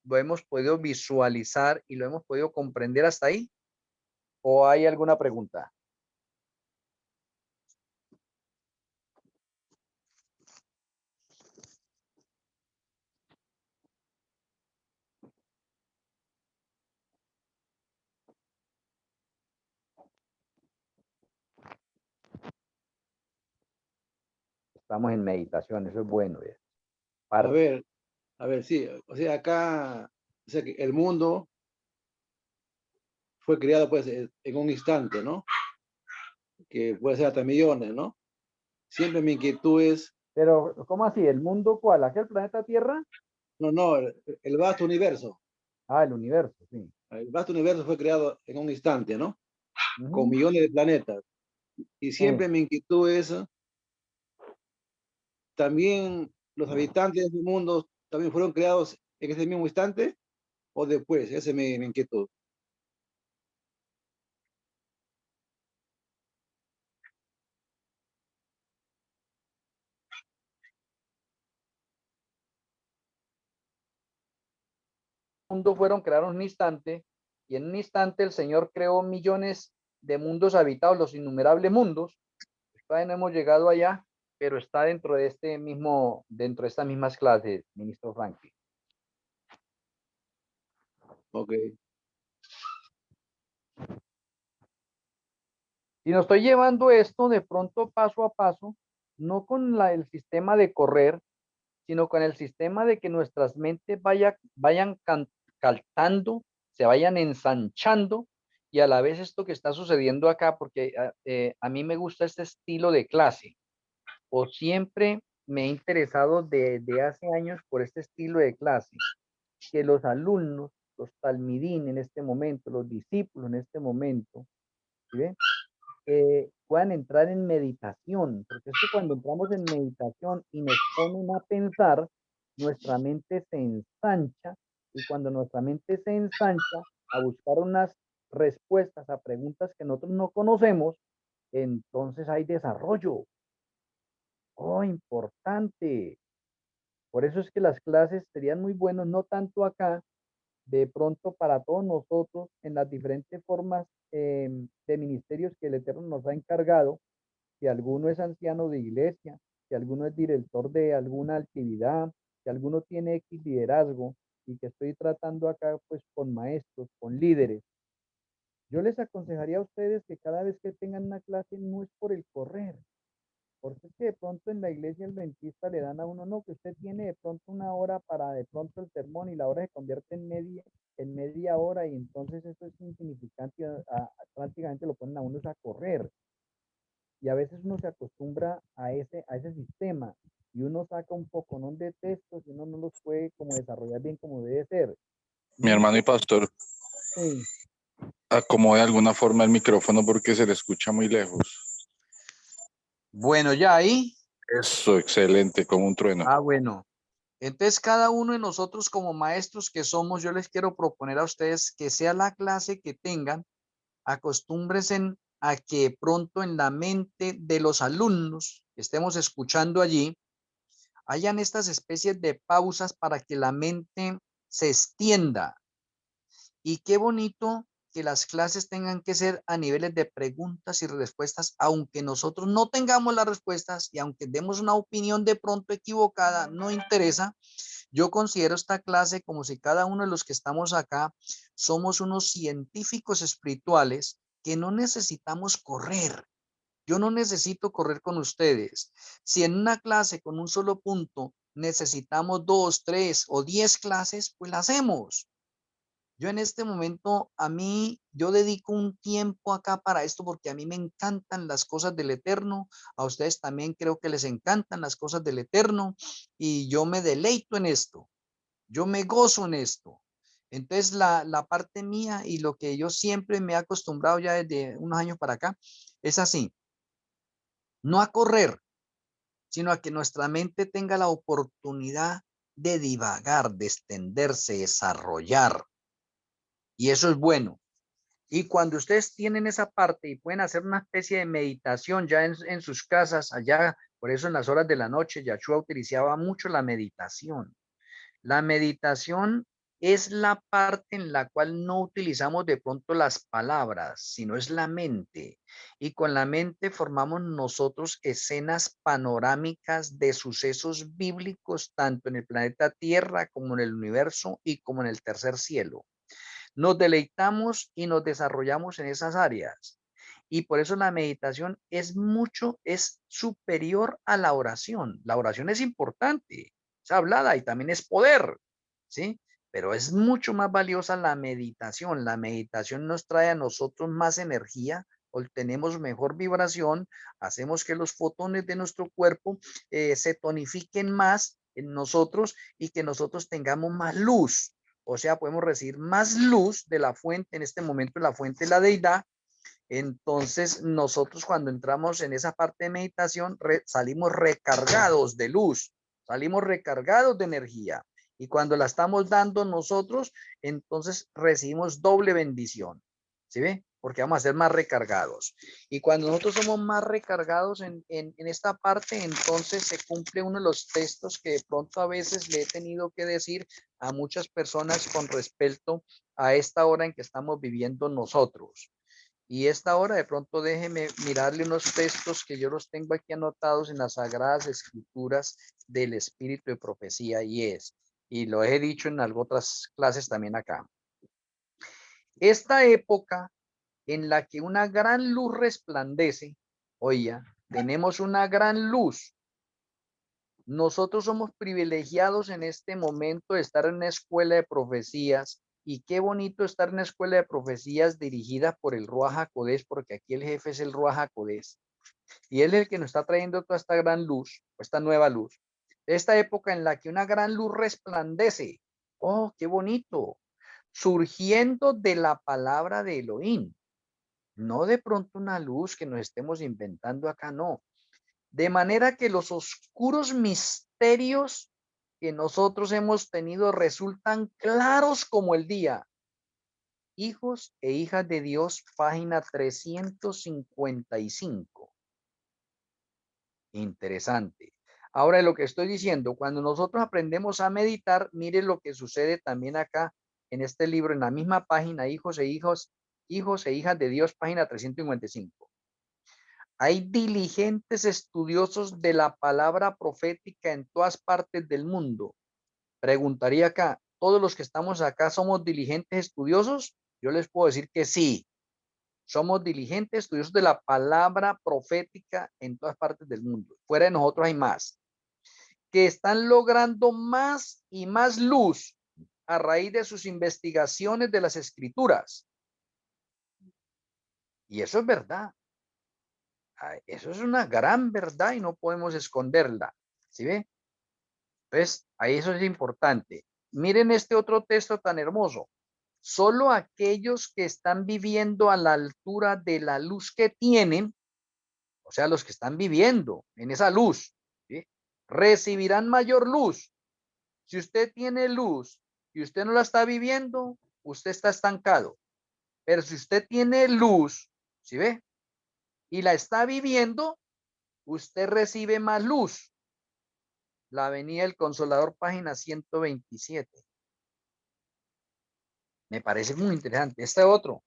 lo hemos podido visualizar y lo hemos podido comprender hasta ahí. ¿O hay alguna pregunta? Estamos en meditación, eso es bueno. A ver, sí, o sea, acá, o sea, que el mundo fue creado pues en un instante, ¿no? Que puede ser hasta millones, ¿no? Siempre mi inquietud es, Pero, ¿cómo así? ¿El mundo cuál? ¿Aquel planeta Tierra? no, el vasto universo. Ah, el universo, sí. El vasto universo fue creado en un instante, ¿no? Con millones de planetas. Y siempre mi inquietud es, ¿también los habitantes de este mundo también fueron creados en ese mismo instante o después? Esa es mi inquietud. Mundo fueron creados en un instante y en un instante el Señor creó millones de mundos habitados, los innumerables mundos. Todavía no hemos llegado allá, pero está dentro de dentro de estas mismas clases, ministro Franklin. Ok. Y nos estoy llevando esto de pronto paso a paso, no con el sistema de correr, sino con el sistema de que nuestras mentes vayan caltando, se vayan ensanchando, y a la vez esto que está sucediendo acá, porque a mí me gusta este estilo de clase, o siempre me he interesado desde hace años por este estilo de clase, que los alumnos, los talmidín en este momento, los discípulos en este momento, ¿sí ven? puedan entrar en meditación, porque es que cuando entramos en meditación y nos ponen a pensar, nuestra mente se ensancha, y cuando nuestra mente se ensancha a buscar unas respuestas a preguntas que nosotros no conocemos, entonces hay desarrollo. Oh, importante. Por eso es que las clases serían muy buenas, no tanto acá, de pronto para todos nosotros, en las diferentes formas de ministerios que el Eterno nos ha encargado. Si alguno es anciano de iglesia, si alguno es director de alguna actividad, si alguno tiene X liderazgo, y que estoy tratando acá pues con maestros, con líderes, yo les aconsejaría a ustedes que cada vez que tengan una clase no es por el correr, porque es que de pronto en la iglesia el dentista le dan a uno, no, que usted tiene de pronto una hora para de pronto el sermón, y la hora se convierte en media hora, y entonces eso es insignificante, prácticamente lo ponen a uno a correr. Y a veces uno se acostumbra a ese sistema, y uno saca un poconón de textos y uno no los puede como desarrollar bien como debe ser. Mi hermano y pastor, Sí. acomode de alguna forma el micrófono porque se le escucha muy lejos. Bueno, ya ahí. Eso, excelente, como un trueno. Ah, bueno. Entonces, cada uno de nosotros como maestros que somos, yo les quiero proponer a ustedes que sea la clase que tengan, acostúmbrense a que pronto en la mente de los alumnos que estemos escuchando allí, hayan estas especies de pausas para que la mente se extienda. Y qué bonito que las clases tengan que ser a niveles de preguntas y respuestas, aunque nosotros no tengamos las respuestas y aunque demos una opinión de pronto equivocada, no interesa. Yo considero esta clase como si cada uno de los que estamos acá somos unos científicos espirituales que no necesitamos correr. Yo no necesito correr con ustedes. Si en una clase con un solo punto necesitamos 2, 3 o 10 clases, pues la hacemos. Yo en este momento, yo dedico un tiempo acá para esto porque a mí me encantan las cosas del Eterno. A ustedes también creo que les encantan las cosas del Eterno, y yo me deleito en esto. Yo me gozo en esto. Entonces, la parte mía y lo que yo siempre me he acostumbrado ya desde unos años para acá es así. No a correr, sino a que nuestra mente tenga la oportunidad de divagar, de extenderse, desarrollar. Y eso es bueno. Y cuando ustedes tienen esa parte y pueden hacer una especie de meditación ya en sus casas, allá, por eso en las horas de la noche, Yahshua utilizaba mucho la meditación. La meditación es la parte en la cual no utilizamos de pronto las palabras, sino es la mente. Y con la mente formamos nosotros escenas panorámicas de sucesos bíblicos, tanto en el planeta Tierra como en el universo y como en el tercer cielo. Nos deleitamos y nos desarrollamos en esas áreas. Y por eso la meditación es superior a la oración. La oración es importante, es hablada y también es poder, ¿sí? Pero es mucho más valiosa la meditación. La meditación nos trae a nosotros más energía, obtenemos mejor vibración, hacemos que los fotones de nuestro cuerpo se tonifiquen más en nosotros y que nosotros tengamos más luz. O sea, podemos recibir más luz de la fuente, en este momento la fuente es la deidad. Entonces, nosotros cuando entramos en esa parte de meditación, salimos recargados de luz, salimos recargados de energía. Y cuando la estamos dando nosotros, entonces recibimos doble bendición. ¿Sí ve? Porque vamos a ser más recargados. Y cuando nosotros somos más recargados en esta parte, entonces se cumple uno de los textos que de pronto a veces le he tenido que decir a muchas personas con respecto a esta hora en que estamos viviendo nosotros. Y esta hora de pronto déjeme mirarle unos textos que yo los tengo aquí anotados en las Sagradas Escrituras del Espíritu de Profecía, y lo he dicho en algunas otras clases también acá. Esta época en la que una gran luz resplandece, oiga, tenemos una gran luz. Nosotros somos privilegiados en este momento de estar en una escuela de profecías, y qué bonito estar en una escuela de profecías dirigida por el Ruach HaKodesh, porque aquí el jefe es el Ruach HaKodesh, y él es el que nos está trayendo toda esta gran luz, esta nueva luz. Esta época en la que una gran luz resplandece. Oh, qué bonito. Surgiendo de la palabra de Elohim. No de pronto una luz que nos estemos inventando acá, no. De manera que los oscuros misterios que nosotros hemos tenido resultan claros como el día. Hijos e hijas de Dios, página 355. Interesante. Ahora, lo que estoy diciendo, cuando nosotros aprendemos a meditar, mire lo que sucede también acá en este libro, en la misma página, hijos e hijas de Dios, página 355. Hay diligentes estudiosos de la palabra profética en todas partes del mundo. Preguntaría acá, ¿todos los que estamos acá somos diligentes estudiosos? Yo les puedo decir que sí. Somos diligentes estudiosos de la palabra profética en todas partes del mundo. Fuera de nosotros hay más, que están logrando más y más luz a raíz de sus investigaciones de las escrituras. Y eso es verdad. Eso es una gran verdad y no podemos esconderla. ¿Sí ve? Pues ahí eso es importante. Miren este otro texto tan hermoso. Solo aquellos que están viviendo a la altura de la luz que tienen, o sea, los que están viviendo en esa luz, ¿sí?, recibirán mayor luz. Si usted tiene luz y usted no la está viviendo, usted está estancado. Pero si usted tiene luz, ¿sí ve?, y la está viviendo, usted recibe más luz. La Venida del Consolador, página 127. Me parece muy interesante. Este otro.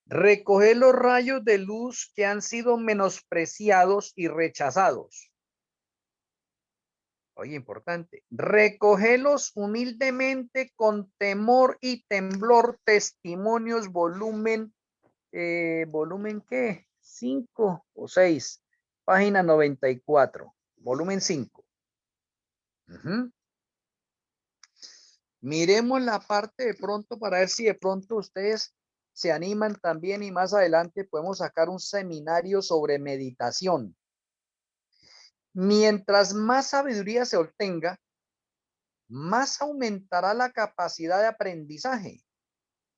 Recoger los rayos de luz que han sido menospreciados y rechazados. Oye, importante. Recogerlos humildemente con temor y temblor. Testimonios, volumen ¿qué? 5 o 6. Página 94. Volumen 5. Miremos la parte de pronto para ver si de pronto ustedes se animan también y más adelante podemos sacar un seminario sobre meditación. Mientras más sabiduría se obtenga, más aumentará la capacidad de aprendizaje.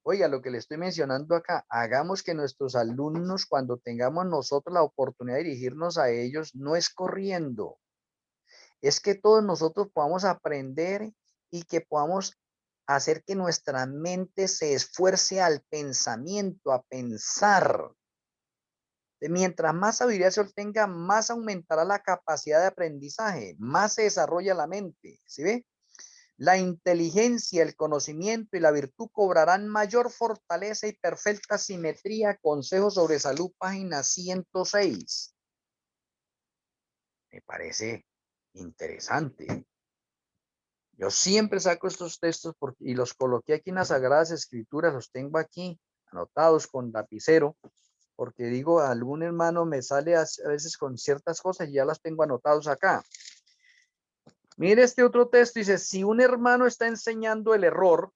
Oiga, lo que le estoy mencionando acá, hagamos que nuestros alumnos, cuando tengamos nosotros la oportunidad de dirigirnos a ellos, no es corriendo, es que todos nosotros podamos aprender y que podamos hacer que nuestra mente se esfuerce al pensamiento, a pensar. Mientras más sabiduría se obtenga, más aumentará la capacidad de aprendizaje, más se desarrolla la mente, ¿sí ve? La inteligencia, el conocimiento y la virtud cobrarán mayor fortaleza y perfecta simetría. Consejos sobre salud, página 106. Me parece interesante. Yo siempre saco estos textos y los coloqué aquí en las Sagradas Escrituras, los tengo aquí anotados con lapicero, porque digo, algún hermano me sale a veces con ciertas cosas y ya las tengo anotados acá. Mire este otro texto, dice, si un hermano está enseñando el error,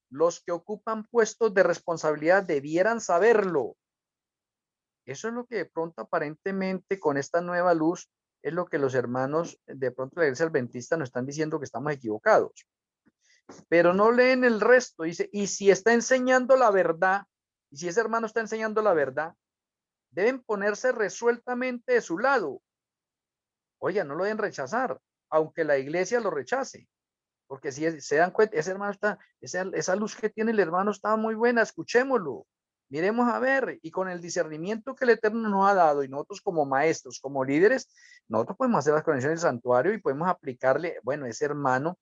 los que ocupan puestos de responsabilidad debieran saberlo. Eso es lo que de pronto aparentemente con esta nueva luz es lo que los hermanos de pronto de la Iglesia Adventista nos están diciendo que estamos equivocados. Pero no leen el resto. Dice, y si está enseñando la verdad, y si ese hermano está enseñando la verdad, deben ponerse resueltamente de su lado. Oye, no lo deben rechazar, aunque la iglesia lo rechace. Porque si se dan cuenta, ese hermano está, esa luz que tiene el hermano está muy buena, escuchémoslo, miremos a ver, y con el discernimiento que el Eterno nos ha dado, y nosotros como maestros, como líderes, nosotros podemos hacer las conexiones del santuario y podemos aplicarle, bueno, ese hermano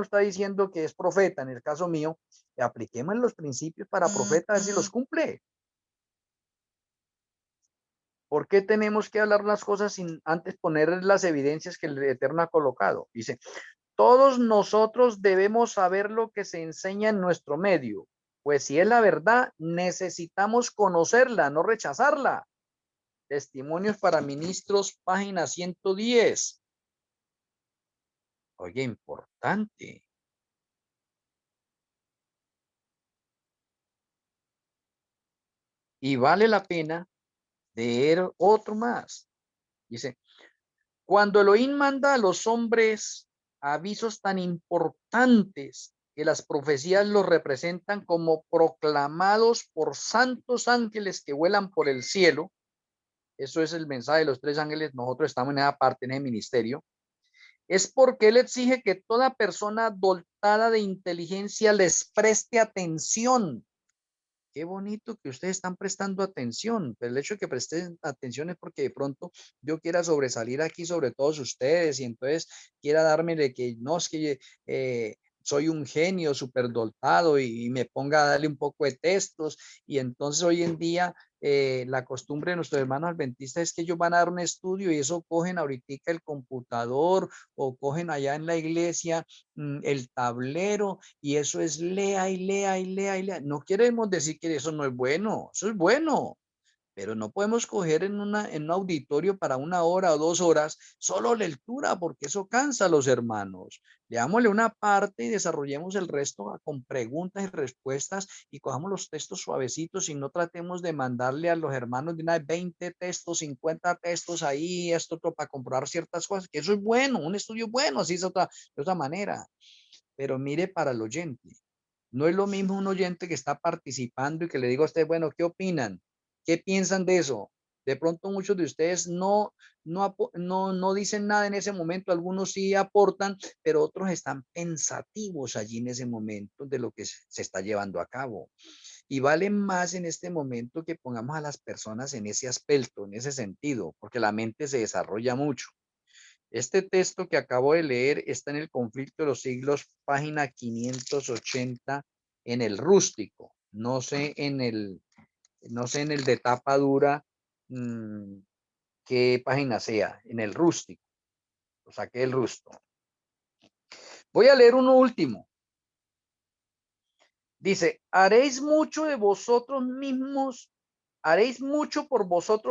está diciendo que es profeta, en el caso mío, apliquemos los principios para profeta, a ver si los cumple. ¿Por qué tenemos que hablar las cosas sin antes poner las evidencias que el Eterno ha colocado? Dice, todos nosotros debemos saber lo que se enseña en nuestro medio, pues si es la verdad, necesitamos conocerla, no rechazarla. Testimonios para ministros, página 110. Oye, importante. Y vale la pena leer otro más. Dice, cuando Elohim manda a los hombres avisos tan importantes que las profecías los representan como proclamados por santos ángeles que vuelan por el cielo. Eso es el mensaje de los 3 ángeles. Nosotros estamos en esa parte, en el ministerio. Es porque él exige que toda persona dotada de inteligencia les preste atención. Qué bonito que ustedes están prestando atención, pero el hecho de que presten atención es porque de pronto yo quiera sobresalir aquí sobre todos ustedes y entonces quiera darme de que no, es que soy un genio superdotado y me ponga a darle un poco de textos. Y entonces hoy en día la costumbre de nuestros hermanos adventistas es que ellos van a dar un estudio y eso cogen ahorita el computador o cogen allá en la iglesia el tablero y eso es lea y lea y lea y lea. No queremos decir que eso no es bueno, eso es bueno, pero no podemos coger en un auditorio para 1 hora o 2 horas solo lectura, porque eso cansa a los hermanos. Leámosle una parte y desarrollemos el resto con preguntas y respuestas y cojamos los textos suavecitos y no tratemos de mandarle a los hermanos de una vez 20 textos, 50 textos ahí, esto otro, para comprobar ciertas cosas, que eso es bueno, un estudio bueno, así es de otra manera. Pero mire para el oyente. No es lo mismo un oyente que está participando y que le diga a usted, bueno, ¿qué opinan? ¿Qué piensan de eso? De pronto muchos de ustedes no dicen nada en ese momento, algunos sí aportan, pero otros están pensativos allí en ese momento de lo que se está llevando a cabo. Y vale más en este momento que pongamos a las personas en ese aspecto, en ese sentido, porque la mente se desarrolla mucho. Este texto que acabo de leer está en el Conflicto de los Siglos, página 580, en el rústico. No sé en el de tapa dura qué página sea, en el rústico. Lo saqué del rusto. Voy a leer uno último. Dice, haréis mucho por vosotros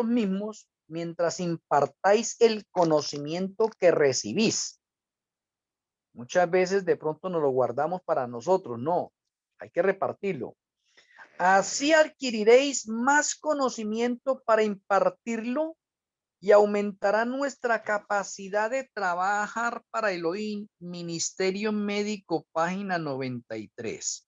mismos mientras impartáis el conocimiento que recibís. Muchas veces de pronto nos lo guardamos para nosotros. No, hay que repartirlo. Así adquiriréis más conocimiento para impartirlo y aumentará nuestra capacidad de trabajar para el hoy Ministerio Médico, página 93.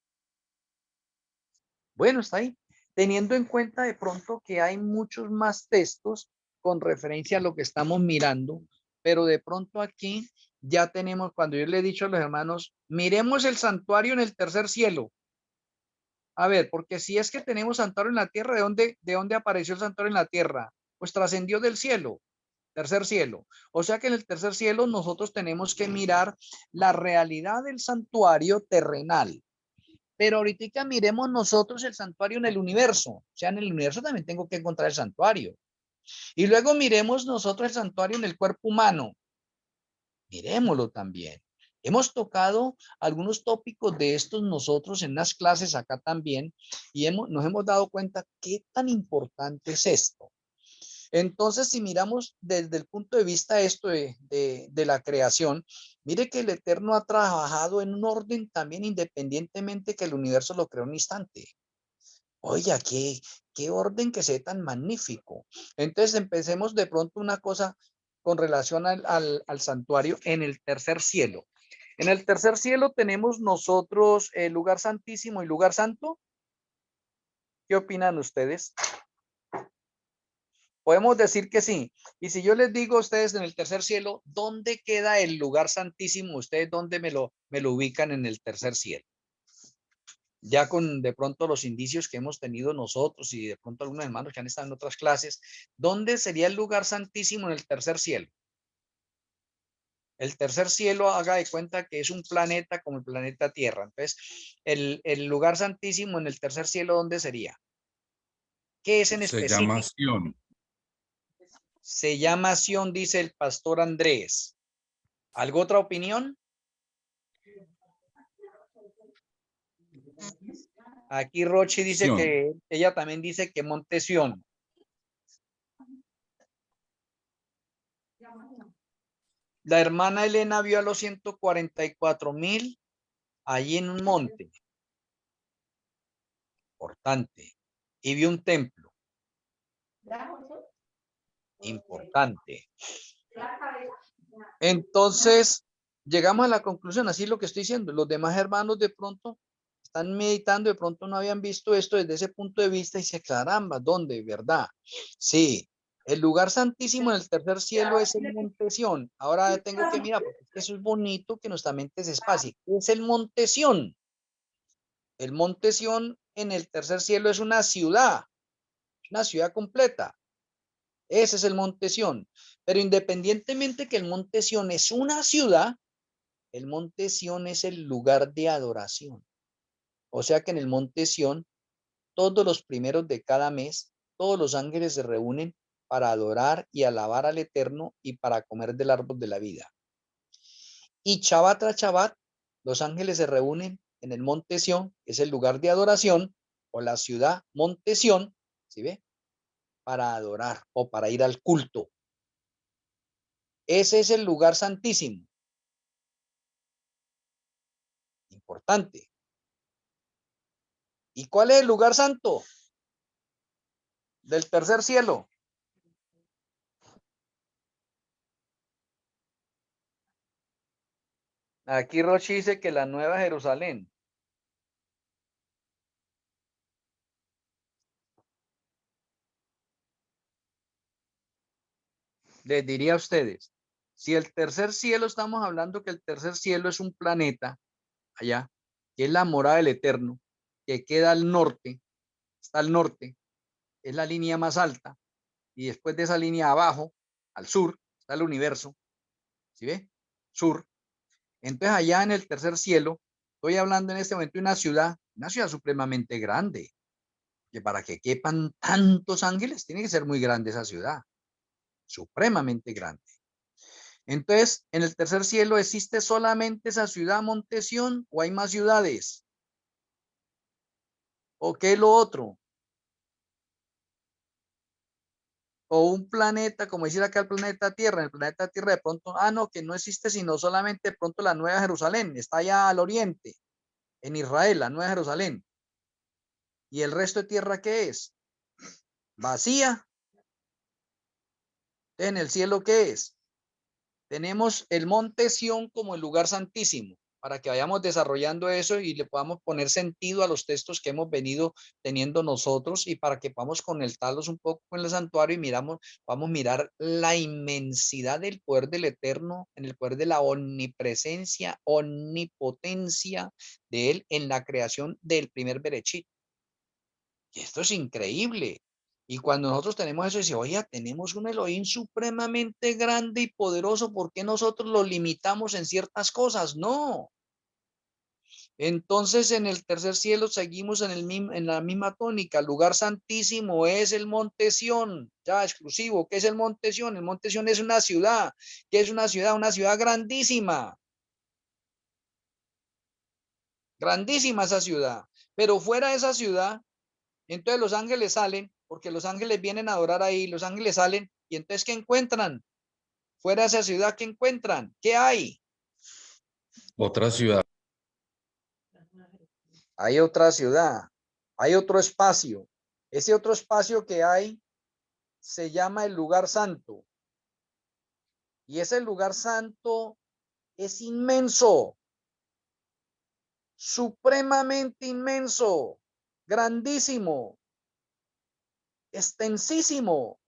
Bueno, está ahí. Teniendo en cuenta de pronto que hay muchos más textos con referencia a lo que estamos mirando, pero de pronto aquí ya tenemos, cuando yo le he dicho a los hermanos, miremos el santuario en el tercer cielo. A ver, porque si es que tenemos santuario en la tierra, de dónde apareció el santuario en la tierra? Pues trascendió del cielo, tercer cielo. O sea que en el tercer cielo nosotros tenemos que mirar la realidad del santuario terrenal. Pero ahorita miremos nosotros el santuario en el universo. O sea, en el universo también tengo que encontrar el santuario. Y luego miremos nosotros el santuario en el cuerpo humano. Miremoslo también. Hemos tocado algunos tópicos de estos nosotros en las clases acá también y nos hemos dado cuenta qué tan importante es esto. Entonces, si miramos desde el punto de vista esto de la creación, mire que el Eterno ha trabajado en un orden también independientemente que el universo lo creó en un instante. Oiga, qué orden que sea tan magnífico. Entonces, empecemos de pronto una cosa con relación al santuario en el tercer cielo. En el tercer cielo tenemos nosotros el lugar santísimo y lugar santo. ¿Qué opinan ustedes? Podemos decir que sí. Y si yo les digo a ustedes en el tercer cielo, ¿dónde queda el lugar santísimo? ¿Ustedes dónde me lo ubican en el tercer cielo? Ya con de pronto los indicios que hemos tenido nosotros y de pronto algunos hermanos que han estado en otras clases, ¿dónde sería el lugar santísimo en el tercer cielo? El tercer cielo, haga de cuenta que es un planeta como el planeta Tierra. Entonces, el lugar santísimo en el tercer cielo, ¿dónde sería? ¿Qué es en específico? Se llama Sion. Se llama Sion, dice el pastor Andrés. ¿Algo otra opinión? Aquí Rochi dice Sion. que ella también dice que Monte Sion. La hermana Elena vio a los 144,000 allí en un monte importante y vio un templo importante. Entonces, llegamos a la conclusión, así es lo que estoy diciendo. Los demás hermanos de pronto están meditando, de pronto no habían visto esto desde ese punto de vista y dice, caramba, ¿dónde? ¿Verdad? Sí, el lugar santísimo en el tercer cielo es el monte Sión. Ahora tengo que mirar, porque eso es bonito que nuestra mente se espacie. ¿Qué es el monte Sión? El monte Sión en el tercer cielo es una ciudad completa. Ese es el monte Sión. Pero independientemente que el monte Sión es una ciudad, el monte Sión es el lugar de adoración. O sea que en el monte Sión, todos los primeros de cada mes, todos los ángeles se reúnen para adorar y alabar al Eterno y para comer del árbol de la vida. Y Shabbat tras Shabbat, los ángeles se reúnen en el monte Sión, que es el lugar de adoración, o la ciudad monte Sión, ¿sí ve? Para adorar o para ir al culto. Ese es el lugar santísimo. Importante. ¿Y cuál es el lugar santo del tercer cielo? Aquí Rochi dice que la Nueva Jerusalén. Les diría a ustedes, si el tercer cielo, estamos hablando que el tercer cielo es un planeta allá, que es la morada del Eterno, que queda al norte, está al norte, es la línea más alta, y después de esa línea abajo, al sur, está el universo, ¿sí ve? Sur. Entonces allá en el tercer cielo, estoy hablando en este momento de una ciudad supremamente grande, que para que quepan tantos ángeles, tiene que ser muy grande esa ciudad, supremamente grande. Entonces, en el tercer cielo, ¿existe solamente esa ciudad, Monte Sión, o hay más ciudades? ¿O qué es lo otro? O un planeta, como decir acá el planeta Tierra, en el planeta Tierra de pronto, no, que no existe sino solamente de pronto la Nueva Jerusalén, está allá al oriente, en Israel, la Nueva Jerusalén. ¿Y el resto de tierra qué es? Vacía. ¿En el cielo qué es? Tenemos el monte Sión como el lugar santísimo, para que vayamos desarrollando eso y le podamos poner sentido a los textos que hemos venido teniendo nosotros y para que podamos conectarlos un poco con el santuario y vamos a mirar la inmensidad del poder del Eterno, en el poder de la omnipresencia, omnipotencia de Él en la creación del primer Berechit. Y esto es increíble. Y cuando nosotros tenemos eso, dice, oye, tenemos un Elohim supremamente grande y poderoso, ¿por qué nosotros lo limitamos en ciertas cosas? No. Entonces, en el tercer cielo seguimos en la misma tónica. El lugar santísimo es el monte Sión, ya exclusivo. ¿Qué es el monte Sión? El monte Sión es una ciudad. ¿Qué es una ciudad? Una ciudad grandísima. Grandísima esa ciudad. Pero fuera de esa ciudad, entonces los ángeles salen, porque los ángeles vienen a adorar ahí, los ángeles salen, y entonces ¿qué encuentran? Fuera de esa ciudad, ¿qué encuentran? ¿Qué hay? Otra ciudad. Hay otra ciudad, hay otro espacio. Ese otro espacio que hay se llama el lugar santo. Y ese lugar santo es inmenso, supremamente inmenso, grandísimo, extensísimo.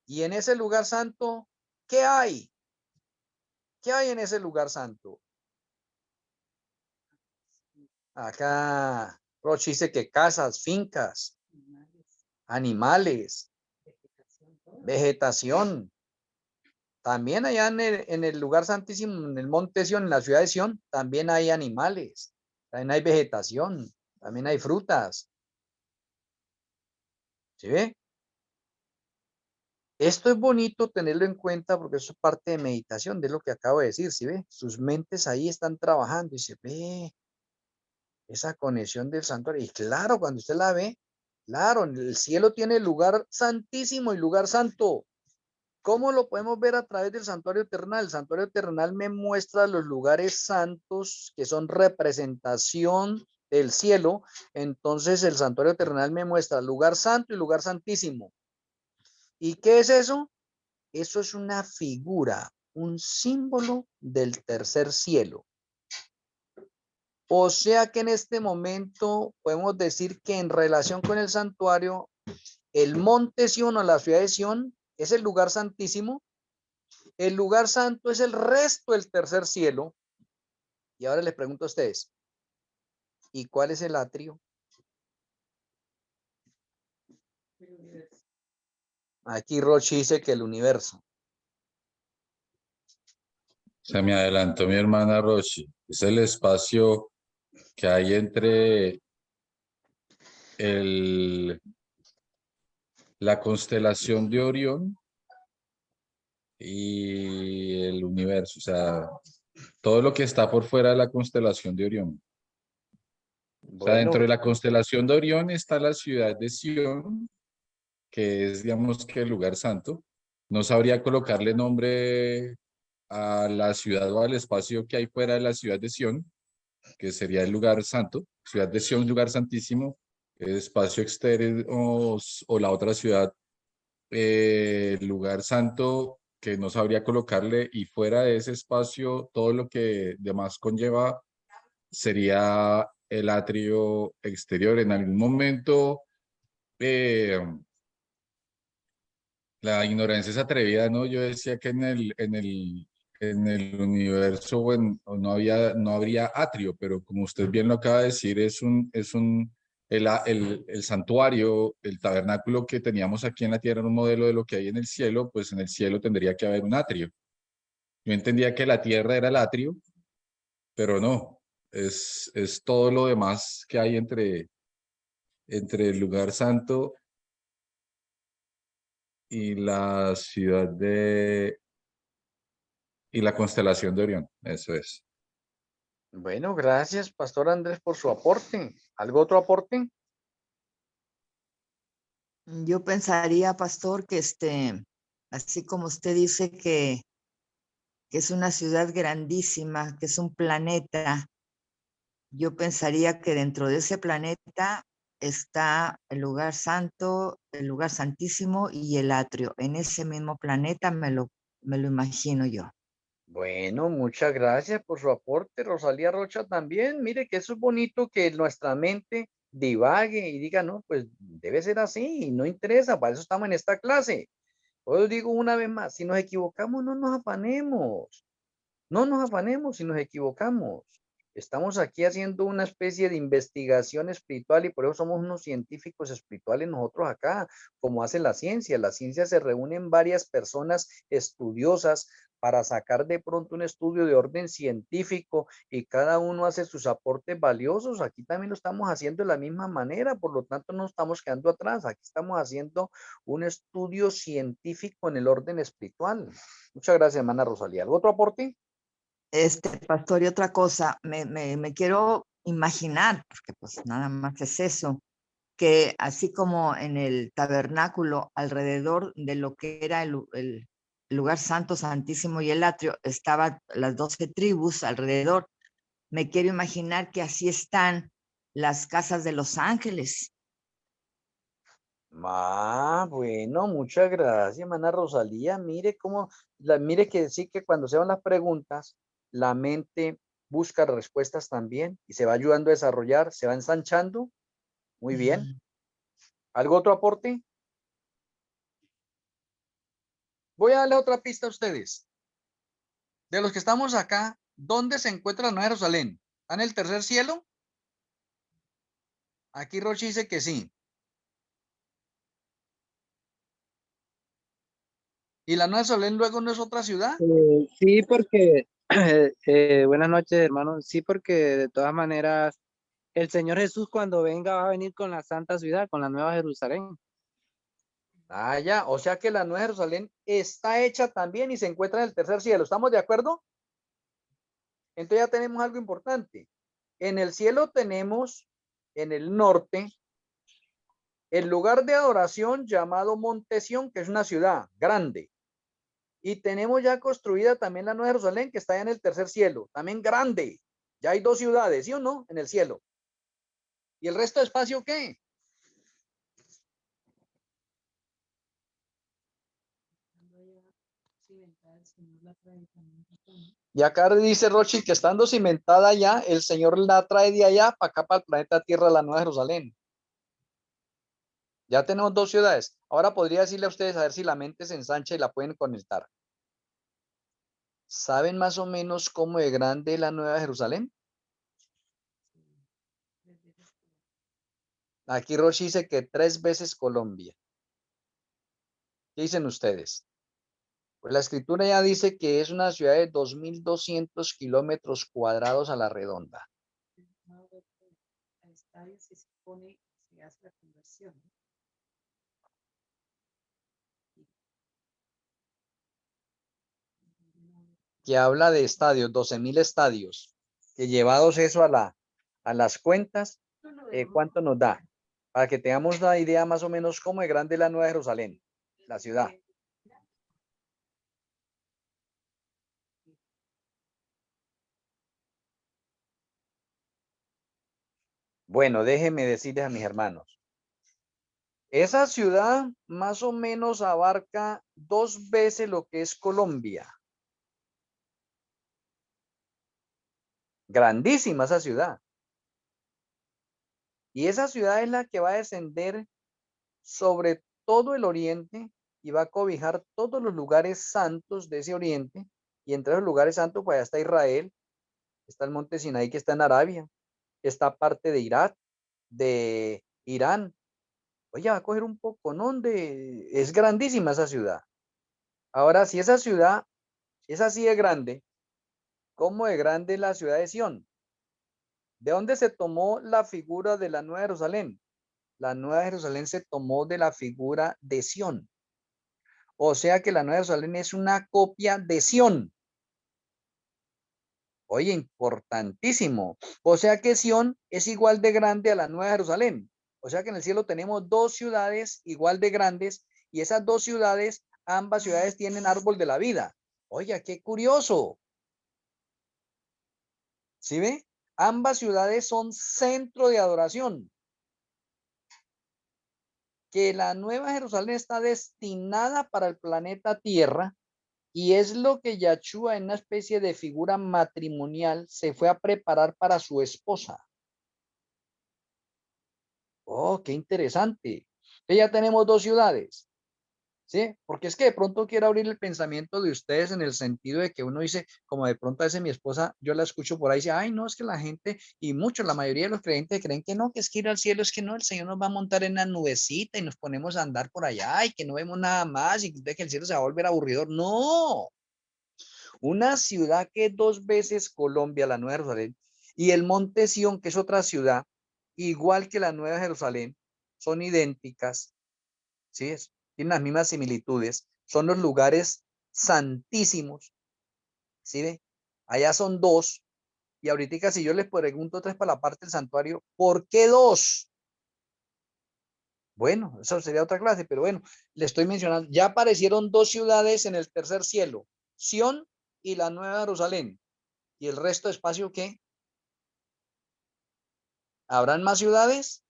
Y en ese lugar santo, ¿qué hay? ¿Qué hay en ese lugar santo? Acá Roche dice que casas, fincas, animales, vegetación. También allá en el lugar santísimo, en el monte Sión, en la ciudad de Sión, también hay animales, también hay vegetación, también hay frutas. ¿Sí ve? Esto es bonito tenerlo en cuenta porque eso es parte de meditación, de lo que acabo de decir, ¿sí ve? Sus mentes ahí están trabajando y se ve esa conexión del santuario. Y claro, cuando usted la ve, claro, el cielo tiene lugar santísimo y lugar santo. ¿Cómo lo podemos ver a través del santuario terrenal? El santuario terrenal me muestra los lugares santos que son representación del cielo. Entonces el santuario terrenal me muestra lugar santo y lugar santísimo. ¿Y qué es eso? Eso es una figura, un símbolo del tercer cielo. O sea que en este momento podemos decir que en relación con el santuario, el monte Sión o la ciudad de Sión es el lugar santísimo. El lugar santo es el resto del tercer cielo. Y ahora les pregunto a ustedes, ¿y cuál es el atrio? Aquí Rochi dice que el universo. Se me adelantó mi hermana Rochi. Es el espacio que hay entre el, la constelación de Orión y el universo. O sea, todo lo que está por fuera de la constelación de Orión. O sea, Bueno, dentro de la constelación de Orión está la ciudad de Sion, que es, digamos, que el lugar santo. No sabría colocarle nombre a la ciudad o al espacio que hay fuera de la ciudad de Sion, que sería el lugar santo. Ciudad de Sion, lugar santísimo. Espacio exterior o la otra ciudad, lugar santo, que no sabría colocarle. Y fuera de ese espacio, todo lo que demás conlleva sería el atrio exterior. En algún momento, la ignorancia es atrevida, ¿no? Yo decía que en el universo, bueno, no habría atrio, pero como usted bien lo acaba de decir, el santuario, el tabernáculo que teníamos aquí en la tierra, era un modelo de lo que hay en el cielo, pues en el cielo tendría que haber un atrio. Yo entendía que la tierra era el atrio, pero no, es todo lo demás que hay entre el lugar santo y la ciudad y la constelación de Orión. Eso es. bueno, gracias, Pastor Andrés, por su aporte. ¿Algo otro aporte? Yo pensaría, pastor, que así como usted dice que es una ciudad grandísima, que es un planeta, yo pensaría que dentro de ese planeta está el lugar santo, el lugar santísimo y el atrio. En ese mismo planeta me lo imagino yo. Bueno, muchas gracias por su aporte, Rosalía Rocha también. Mire que eso es bonito que nuestra mente divague y diga, no, pues debe ser así, no interesa, para eso estamos en esta clase. Hoy digo una vez más, si nos equivocamos, no nos afanemos. No nos afanemos si nos equivocamos. Estamos aquí haciendo una especie de investigación espiritual y por eso somos unos científicos espirituales nosotros acá, como hace la ciencia. La ciencia se reúne en varias personas estudiosas para sacar de pronto un estudio de orden científico y cada uno hace sus aportes valiosos. Aquí también lo estamos haciendo de la misma manera, por lo tanto no estamos quedando atrás. Aquí estamos haciendo un estudio científico en el orden espiritual. Muchas gracias, hermana Rosalía. ¿Algo otro aporte? Pastor, y otra cosa, me quiero imaginar, porque pues nada más es eso, que así como en el tabernáculo, alrededor de lo que era el lugar santo, santísimo y el atrio, estaban las 12 tribus alrededor. Me quiero imaginar que así están las casas de los ángeles. Ah, bueno, muchas gracias, hermana Rosalía. Mire cómo, mire que sí que cuando se van las preguntas, la mente busca respuestas también y se va ayudando a desarrollar, se va ensanchando. Muy bien. ¿Algo otro aporte? Voy a darle otra pista a ustedes. De los que estamos acá, ¿dónde se encuentra la Nueva Jerusalén? ¿Está en el tercer cielo? Aquí Rochi dice que sí. ¿Y la Nueva Jerusalén luego no es otra ciudad? Sí, porque, buenas noches, hermano. Sí, porque de todas maneras, el Señor Jesús cuando venga va a venir con la Santa Ciudad, con la Nueva Jerusalén. Ah, ya. O sea que la Nueva Jerusalén está hecha también y se encuentra en el tercer cielo. ¿Estamos de acuerdo? Entonces ya tenemos algo importante. En el cielo tenemos, en el norte, el lugar de adoración llamado Monte Sión, que es una ciudad grande. Y tenemos ya construida también la Nueva Jerusalén, que está allá en el tercer cielo, también grande. Ya hay dos ciudades, ¿sí o no? En el cielo. ¿Y el resto de espacio qué? Y acá dice Rochi que estando cimentada ya, el Señor la trae de allá para acá, para el planeta Tierra, la Nueva Jerusalén. Ya tenemos dos ciudades. Ahora podría decirle a ustedes a ver si la mente se ensancha y la pueden conectar. ¿Saben más o menos cómo de grande es la Nueva Jerusalén? Aquí Rochi dice que 3 veces Colombia. ¿Qué dicen ustedes? Pues la escritura ya dice que es una ciudad de 2.200 kilómetros cuadrados a la redonda. Que habla de estadios, 12.000 estadios, que llevados eso a las cuentas, ¿cuánto nos da? Para que tengamos una idea más o menos cómo de grande es la Nueva Jerusalén, la ciudad. Bueno, déjenme decirles a mis hermanos. Esa ciudad más o menos abarca 2 veces lo que es Colombia. Grandísima esa ciudad. Y esa ciudad es la que va a descender sobre todo el oriente y va a cobijar todos los lugares santos de ese oriente. Y entre los lugares santos, pues allá está Israel, está el monte Sinaí que está en Arabia, está parte de Irak, de Irán. Oye, va a coger un poco, ¿no? Es grandísima esa ciudad. Ahora, si esa ciudad es así de grande, ¿cómo de grande es la ciudad de Sión? ¿De dónde se tomó la figura de la Nueva Jerusalén? La Nueva Jerusalén se tomó de la figura de Sión. O sea que la Nueva Jerusalén es una copia de Sión. Oye, importantísimo. O sea que Sión es igual de grande a la Nueva Jerusalén. O sea que en el cielo tenemos 2 ciudades igual de grandes y esas 2 ciudades, ambas ciudades tienen árbol de la vida. Oye, qué curioso. ¿Sí ve? Ambas ciudades son centro de adoración. Que la Nueva Jerusalén está destinada para el planeta Tierra y es lo que Yahshua en una especie de figura matrimonial se fue a preparar para su esposa. Oh, qué interesante. Entonces ya tenemos 2 ciudades. ¿Sí? Porque es que de pronto quiero abrir el pensamiento de ustedes en el sentido de que uno dice, como de pronto a veces mi esposa, yo la escucho por ahí, dice, ay, no, es que la gente, y muchos, la mayoría de los creyentes creen que no, que es que ir al cielo, es que no, el Señor nos va a montar en una nubecita y nos ponemos a andar por allá y que no vemos nada más y que el cielo se va a volver aburridor. No, una ciudad que es 2 veces Colombia, la Nueva Jerusalén, y el Monte Sión, que es otra ciudad, igual que la Nueva Jerusalén, son idénticas, ¿sí? Tienen las mismas similitudes, son los lugares santísimos, ¿sí ve? Allá son 2, y ahorita si yo les pregunto 3 para la parte del santuario, ¿por qué 2? Bueno, eso sería otra clase, pero bueno, le estoy mencionando, ya aparecieron 2 ciudades en el tercer cielo, Sión y la Nueva Jerusalén, y el resto de espacio, ¿qué? ¿Habrán más ciudades?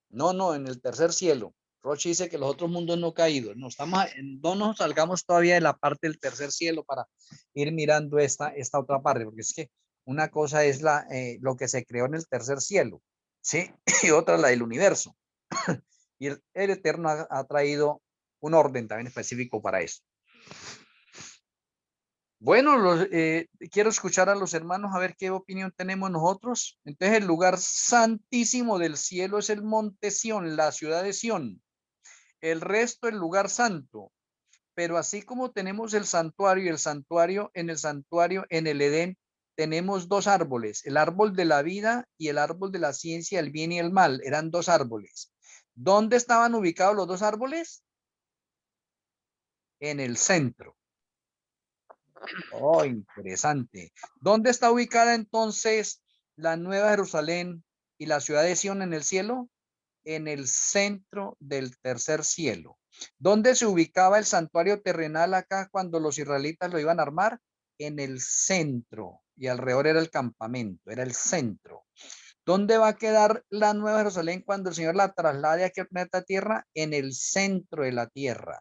No, en el tercer cielo. Roche dice que los otros mundos no caídos. No nos salgamos todavía de la parte del tercer cielo para ir mirando esta otra parte, porque es que una cosa es lo que se creó en el tercer cielo, ¿sí? Y otra la del universo. Y el Eterno ha traído un orden también específico para eso. Bueno, quiero escuchar a los hermanos a ver qué opinión tenemos nosotros. Entonces, el lugar santísimo del cielo es el monte Sión, la ciudad de Sión. El resto, el lugar santo. Pero así como tenemos el santuario y el santuario, en el Edén, tenemos 2 árboles, el árbol de la vida y el árbol de la ciencia, el bien y el mal. Eran 2 árboles. ¿Dónde estaban ubicados los 2 árboles? En el centro. Oh, interesante. ¿Dónde está ubicada entonces la Nueva Jerusalén y la ciudad de Sión en el cielo? En el centro del tercer cielo. ¿Dónde se ubicaba el santuario terrenal acá cuando los israelitas lo iban a armar? En el centro. Y alrededor era el campamento, era el centro. ¿Dónde va a quedar la Nueva Jerusalén cuando el Señor la traslade aquí al planeta Tierra? En el centro de la Tierra.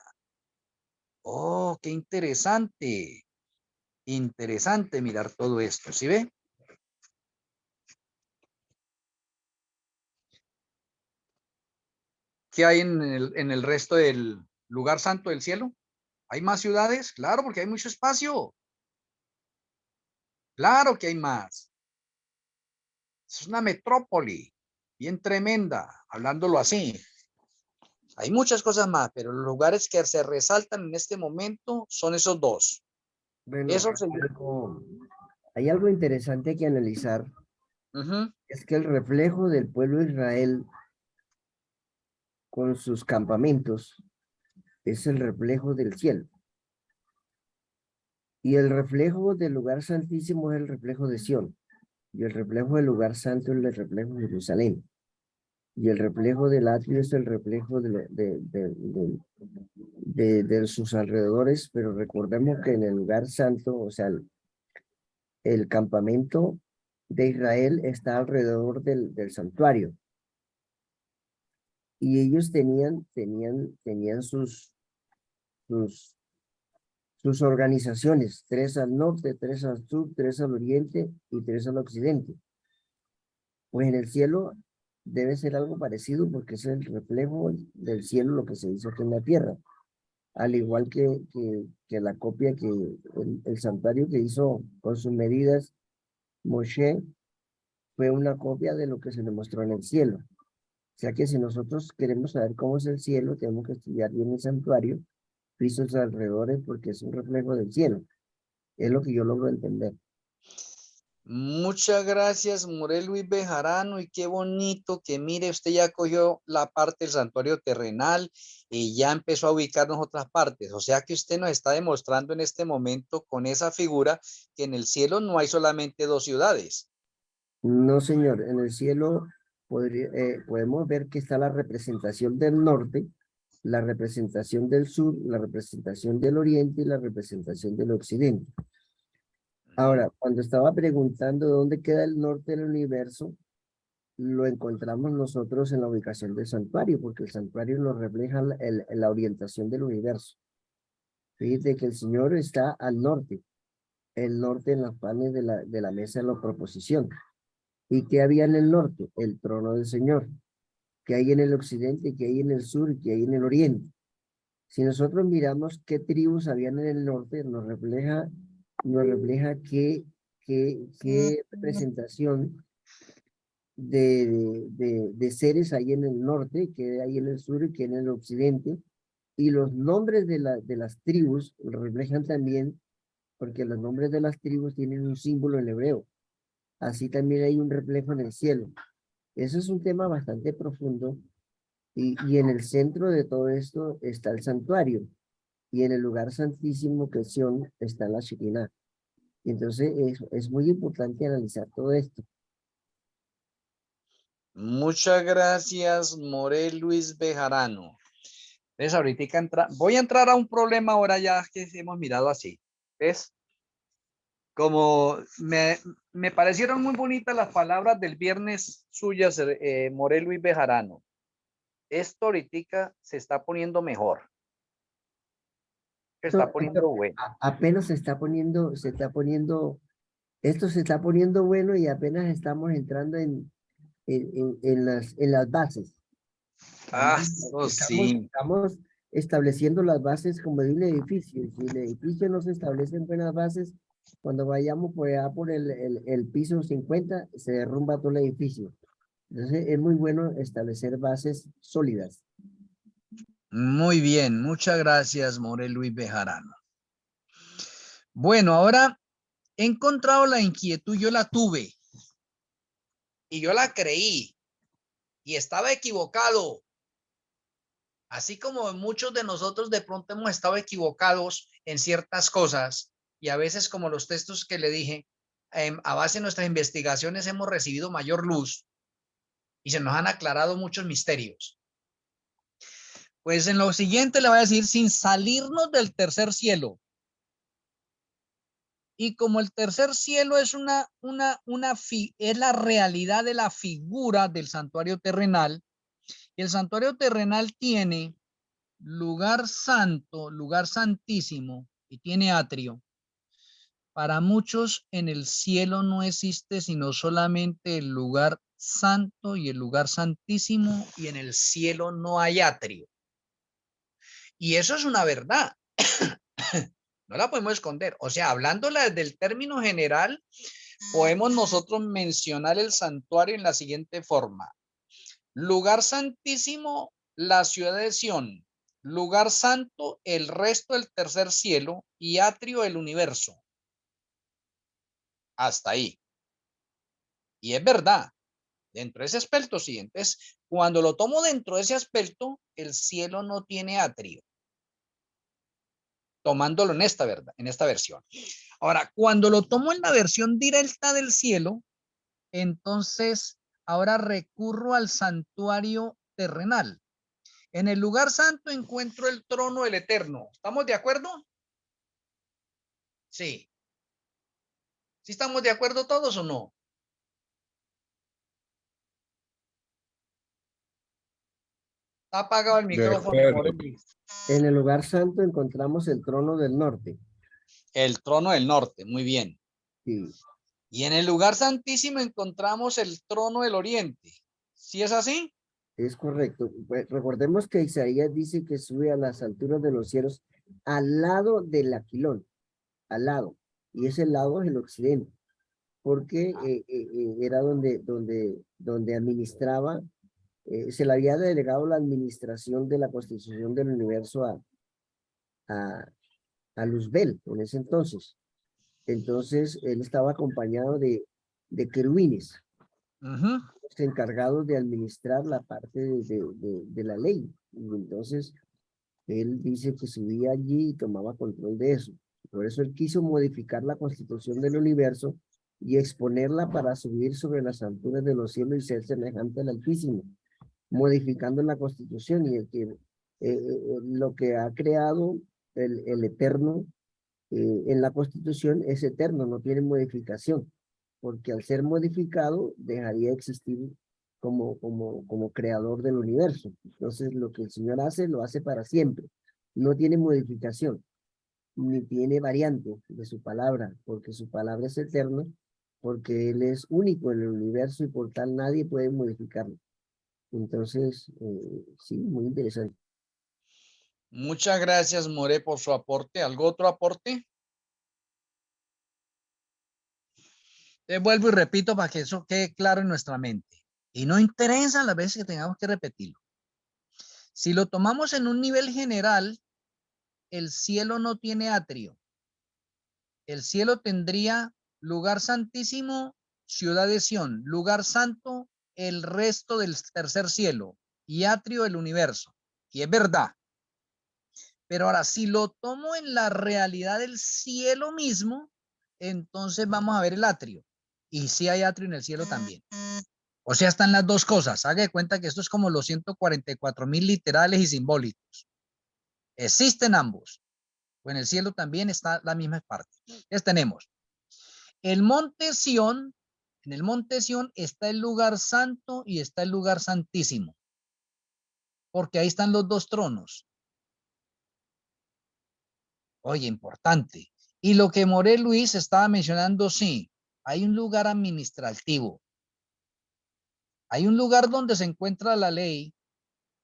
Oh, qué interesante. Interesante mirar todo esto, ¿sí ve? ¿Qué hay en el resto del lugar santo del cielo? ¿Hay más ciudades? Claro, porque hay mucho espacio. Claro que hay más. Es una metrópoli bien tremenda, hablándolo así. Hay muchas cosas más, pero los lugares que se resaltan en este momento son esos dos. Bueno, Eso hay algo interesante que analizar, es que el reflejo del pueblo de Israel con sus campamentos es el reflejo del cielo. Y el reflejo del lugar santísimo es el reflejo de Sión. Y el reflejo del lugar santo es el reflejo de Jerusalén. Y el reflejo del atrio es el reflejo de sus alrededores, pero recordemos que en el lugar santo, o sea, el campamento de Israel está alrededor del santuario. Y ellos tenían sus organizaciones, 3 al norte, 3 al sur, 3 al oriente y 3 al occidente. Pues en el cielo debe ser algo parecido porque es el reflejo del cielo lo que se hizo aquí en la tierra. Al igual que la copia que el santuario que hizo con sus medidas Moshe fue una copia de lo que se le mostró en el cielo. O sea que si nosotros queremos saber cómo es el cielo, tenemos que estudiar bien el santuario, pisos alrededores, porque es un reflejo del cielo. Es lo que yo logro entender. Muchas gracias, Morel Luis Bejarano, y qué bonito que mire, usted ya cogió la parte del santuario terrenal y ya empezó a ubicarnos otras partes. O sea que usted nos está demostrando en este momento con esa figura que en el cielo no hay solamente 2 ciudades. No, señor, en el cielo podemos ver que está la representación del norte, la representación del sur, la representación del oriente y la representación del occidente. Ahora, cuando estaba preguntando dónde queda el norte del universo, lo encontramos nosotros en la ubicación del santuario, porque el santuario nos refleja la orientación del universo. Fíjate que el Señor está al norte, el norte en las panes de la mesa de la proposición. ¿Y qué había en el norte? El trono del Señor. ¿Qué hay en el occidente? ¿Qué hay en el sur? ¿Qué hay en el oriente? Si nosotros miramos qué tribus habían en el norte, nos refleja qué representación de seres hay en el norte, qué hay en el sur y qué en el occidente. Y los nombres de las tribus reflejan también, porque los nombres de las tribus tienen un símbolo en hebreo. Así también hay un reflejo en el cielo. Eso es un tema bastante profundo y en el centro de todo esto está el santuario y en el lugar santísimo que es Sión está la Shekinah. Entonces es muy importante analizar todo esto. Muchas gracias, Morel Luis Bejarano. ¿Ves? Ahorita voy a entrar a un problema ahora ya que hemos mirado así. ¿Ves? Como me parecieron muy bonitas las palabras del viernes suyas, Morel Luis Bejarano. Esto ahorita se está poniendo mejor. Se está poniendo bueno. Apenas esto se está poniendo bueno y apenas estamos entrando en las bases. Ah, Estamos estableciendo las bases como de un edificio. Si el edificio no se establece en buenas bases, cuando vayamos por el piso 50, se derrumba todo el edificio. Entonces es muy bueno establecer bases sólidas. Muy bien, muchas gracias, Morel Luis Bejarano. Bueno, ahora he encontrado la inquietud, yo la tuve y yo la creí y estaba equivocado. Así como muchos de nosotros de pronto hemos estado equivocados en ciertas cosas y a veces como los textos que le dije, a base de nuestras investigaciones hemos recibido mayor luz y se nos han aclarado muchos misterios. Pues en lo siguiente le voy a decir, sin salirnos del tercer cielo, Y como el tercer cielo es es la realidad de la figura del santuario terrenal, y el santuario terrenal tiene lugar santo, lugar santísimo, y tiene atrio. Para muchos en el cielo no existe sino solamente el lugar santo y el lugar santísimo, y en el cielo no hay atrio. Y eso es una verdad. No la podemos esconder. O sea, hablándola del término general, podemos nosotros mencionar el santuario en la siguiente forma. Lugar santísimo, la ciudad de Sión. Lugar santo, el resto del tercer cielo, y atrio, el universo. Hasta ahí. Y es verdad. Dentro de ese aspecto, sí. Entonces, cuando lo tomo dentro de ese aspecto, el cielo no tiene atrio. Tomándolo en esta verdad, en esta versión. Ahora, cuando lo tomo en la versión directa del cielo, entonces ahora recurro al santuario terrenal. En el lugar santo encuentro el trono del Eterno. ¿Estamos de acuerdo? Sí. ¿Sí estamos de acuerdo todos o no? Está apagado el De micrófono, acuerdo. En el lugar santo encontramos el trono del norte. El trono del norte, muy bien. Sí, Y en el lugar santísimo encontramos el trono del oriente. ¿Sí es así? es correcto. Pues, recordemos que Isaías dice que sube a las alturas de los cielos al lado del aquilón, al lado. Y ese lado es el occidente, porque era donde administraba, se le había delegado la administración de la constitución del universo a, a Luzbel en ese entonces. Entonces, él estaba acompañado de querubines, encargados de administrar la parte de la ley. Y entonces, él dice que subía allí y tomaba control de eso. Por eso él quiso modificar la constitución del universo y exponerla para subir sobre las alturas de los cielos y ser semejante al Altísimo, modificando la constitución y lo que ha creado el Eterno en la Constitución es eterno, no tiene modificación, porque al ser modificado dejaría de existir como creador del universo. Entonces, lo que el Señor hace, lo hace para siempre. No tiene modificación, ni tiene variante de su palabra, porque su palabra es eterna, porque Él es único en el universo y por tal nadie puede modificarlo. Entonces, sí, muy interesante. Muchas gracias, More, por su aporte. ¿Algo otro aporte? Te vuelvo y repito para que eso quede claro en nuestra mente. Y no interesa las veces que tengamos que repetirlo. Si lo tomamos en un nivel general, el cielo no tiene atrio. El cielo tendría lugar santísimo, ciudad de Sión, lugar santo, el resto del tercer cielo, y atrio, el universo. Y es verdad. Pero ahora, si lo tomo en la realidad del cielo mismo, entonces vamos a ver el atrio. Y sí hay atrio en el cielo también. O sea, están las dos cosas. Haga de cuenta que esto es como los 144,000 literales y simbólicos. Existen ambos. O en el cielo también está la misma parte. Entonces tenemos el monte Sión. En el monte Sión está el lugar santo y está el lugar santísimo. Porque ahí están los dos tronos. Oye, importante. Y lo que More Luis estaba mencionando, sí, hay un lugar administrativo. Hay un lugar donde se encuentra la ley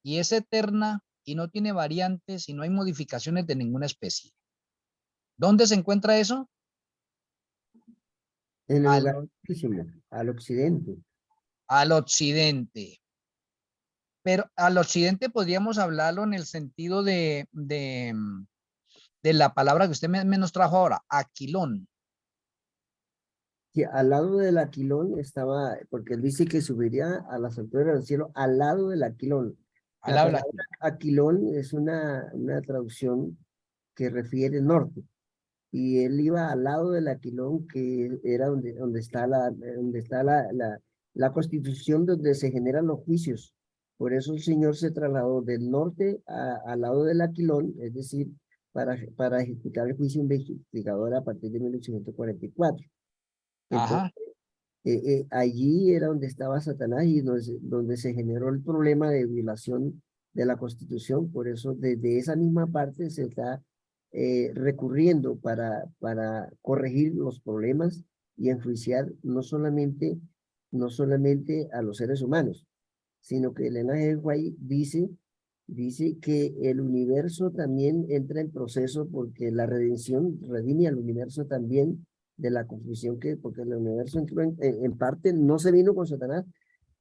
y es eterna y no tiene variantes y no hay modificaciones de ninguna especie. ¿Dónde se encuentra eso? En el lugar altísimo, al occidente. Al occidente. Pero al occidente podríamos hablarlo en el sentido de la palabra que usted me nos trajo ahora, aquilón. Sí, al lado del aquilón estaba, porque él dice que subiría a las alturas del cielo, al lado del aquilón. Al La lado del palabra aquilón es una traducción que refiere norte. Y él iba al lado del aquilón, que era donde está la constitución donde se generan los juicios. Por eso el Señor se trasladó del norte al lado del aquilón, es decir, para ejecutar el juicio investigador a partir de 1844. Ajá. Allí era donde estaba Satanás y donde se generó el problema de violación de la Constitución. Por eso desde esa misma parte se está recurriendo para corregir los problemas y enjuiciar no solamente a los seres humanos, sino que Elena G. White dice que el universo también entra en proceso porque la redención redime al universo también de la confusión porque el universo entró en parte, no se vino con Satanás,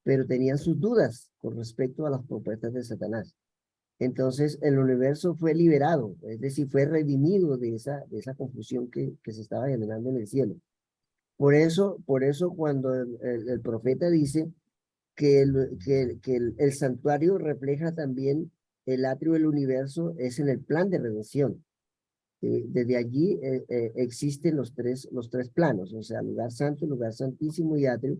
pero tenían sus dudas con respecto a las propuestas de Satanás. Entonces el universo fue liberado, es decir, fue redimido de esa confusión que se estaba generando en el cielo. Por eso cuando el profeta dice que el santuario refleja también el atrio del universo, es en el plan de redención. Desde allí existen los tres planos, o sea, lugar santo, lugar santísimo y atrio,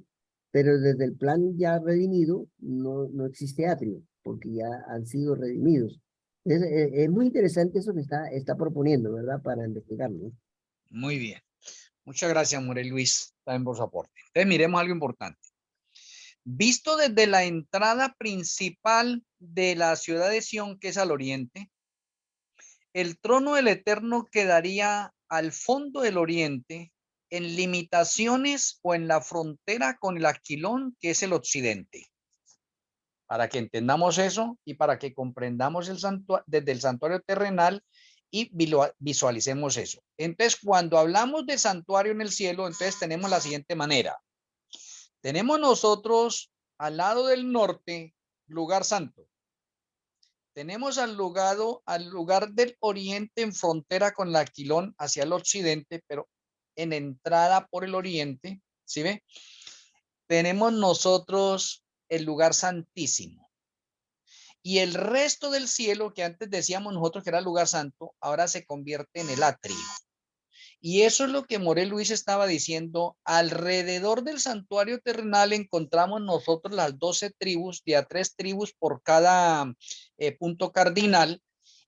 pero desde el plan ya redimido no existe atrio, porque ya han sido redimidos. Es muy interesante eso que está proponiendo, ¿verdad? Para investigarlo. Muy bien. Muchas gracias, Morel Luis, también por su aporte. Entonces, miremos algo importante. Visto desde la entrada principal de la ciudad de Sión, que es al oriente, el trono del Eterno quedaría al fondo del oriente, en limitaciones o en la frontera con el Aquilón, que es el occidente. Para que entendamos eso y para que comprendamos desde el santuario terrenal y visualicemos eso. Entonces, cuando hablamos de santuario en el cielo, entonces tenemos la siguiente manera. Tenemos nosotros al lado del norte, lugar santo. Tenemos al lugar del oriente en frontera con el Aquilón hacia el occidente, pero en entrada por el oriente, ¿sí ve? Tenemos nosotros el lugar santísimo. Y el resto del cielo, que antes decíamos nosotros que era el lugar santo, ahora se convierte en el atrio. Y eso es lo que Morel Luis estaba diciendo. Alrededor del santuario terrenal encontramos nosotros las 12 tribus, de a 3 tribus por cada punto cardinal.